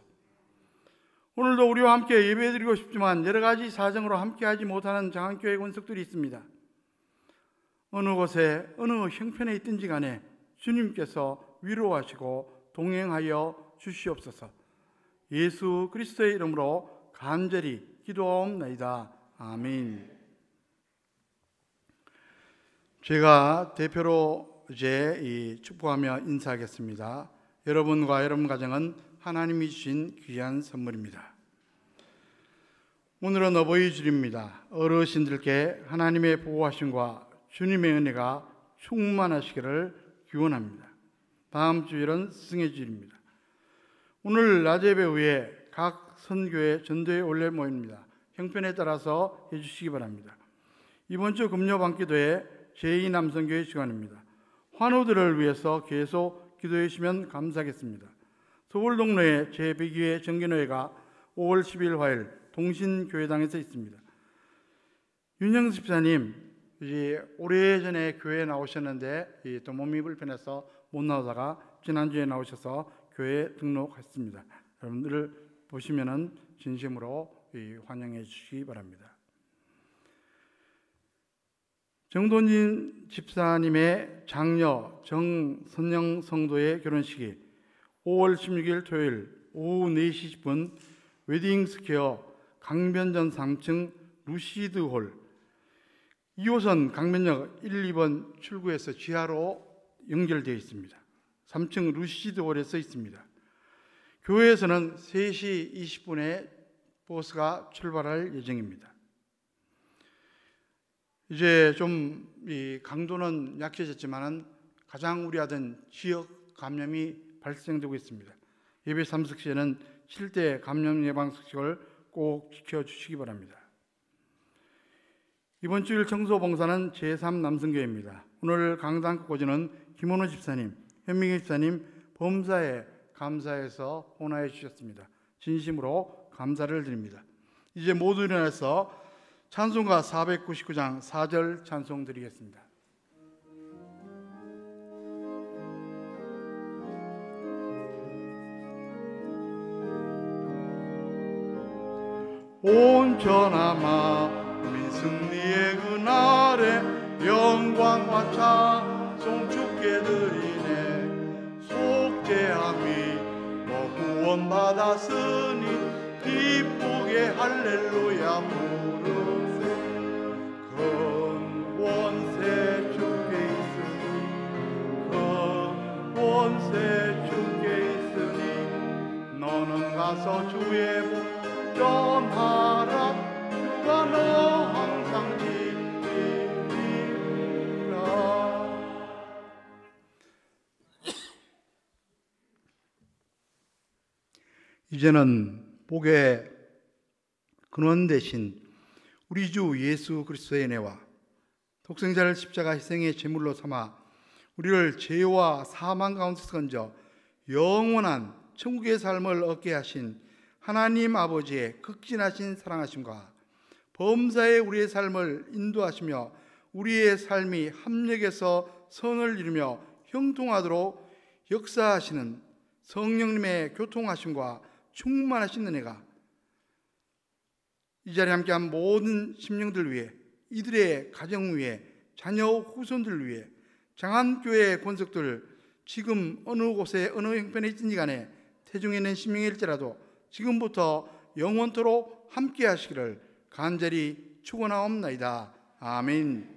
오늘도 우리와 함께 예배드리고 싶지만 여러 가지 사정으로 함께하지 못하는 장안교회 권속들이 있습니다. 어느 곳에 어느 형편에 있든지 간에 주님께서 위로하시고 동행하여 주시옵소서. 예수 그리스도의 이름으로 간절히 기도하옵나이다. 아멘. 제가 대표로 이제 축복하며 인사하겠습니다. 여러분과 여러분 가정은 하나님이 주신 귀한 선물입니다. 오늘은 어버이 주일입니다. 어르신들께 하나님의 보호하심과 주님의 은혜가 충만하시기를 기원합니다. 다음 주일은 스승의 주일입니다. 오늘 낮 예배 후에 각 선교회 전도회 올레 모입니다. 형편에 따라서 해주시기 바랍니다. 이번 주 금요 밤기도회 제2남성교회 시간입니다. 환우들을 위해서 계속 기도해 주시면 감사하겠습니다. 서울동로의 제102회 정기노회가 5월 10일 화요일 동신교회당에서 있습니다. 윤영 집사님, 오래전에 교회에 나오셨는데 또 몸이 불편해서 못 나오다가 지난주에 나오셔서 교회에 등록했습니다. 여러분들 보시면은 진심으로 환영해 주시기 바랍니다. 정돈진 집사님의 장녀 정선영 성도의 결혼식이 5월 16일 토요일 오후 4시 10분 웨딩스퀘어 강변전 3층 루시드홀 2호선 강변역 1, 2번 출구에서 지하로 연결되어 있습니다. 3층 루시드홀에 써 있습니다. 교회에서는 3시 20분에 버스가 출발할 예정입니다. 이제 좀 이 강도는 약해졌지만은 가장 우려하던 지역 감염이 발생되고 있습니다. 예배 참석 시에는 7대 감염 예방 수칙을 꼭 지켜주시기 바랍니다. 이번 주일 청소 봉사는 제3남성교회입니다. 오늘 강당 꼬지는 김원호 집사님, 현민기 집사님 범사에 감사해서 헌화해 주셨습니다. 진심으로 감사를 드립니다. 이제 모두 일어나서 찬송가 499장 4절 찬송 드리겠습니다. 온전하마 우리 승리의 그날에 영광과 찬송 주께 드리네. 속죄함이 구원받았으니 기쁘게 할렐루야 권세 주께 있으니 너는 가서 주의 복 전하라. 주가 너 항상 지키리라. 이제는 복의 근원 되신 우리 주 예수 그리스도의 은혜와 독생자를 십자가 희생의 제물로 삼아 우리를 죄와 사망 가운데서 건져 영원한 천국의 삶을 얻게 하신 하나님 아버지의 극진하신 사랑하심과 범사에 우리의 삶을 인도하시며 우리의 삶이 합력해서 선을 이루며 형통하도록 역사하시는 성령님의 교통하심과 충만하신 은혜가 이 자리에 함께한 모든 심령들 위해, 이들의 가정 위해, 자녀 후손들 위해, 장안교회의 권속들, 지금 어느 곳에 어느 형편에 있든지 간에 태중에 있는 심령일지라도 지금부터 영원토록 함께 하시기를 간절히 축원하옵나이다. 아멘.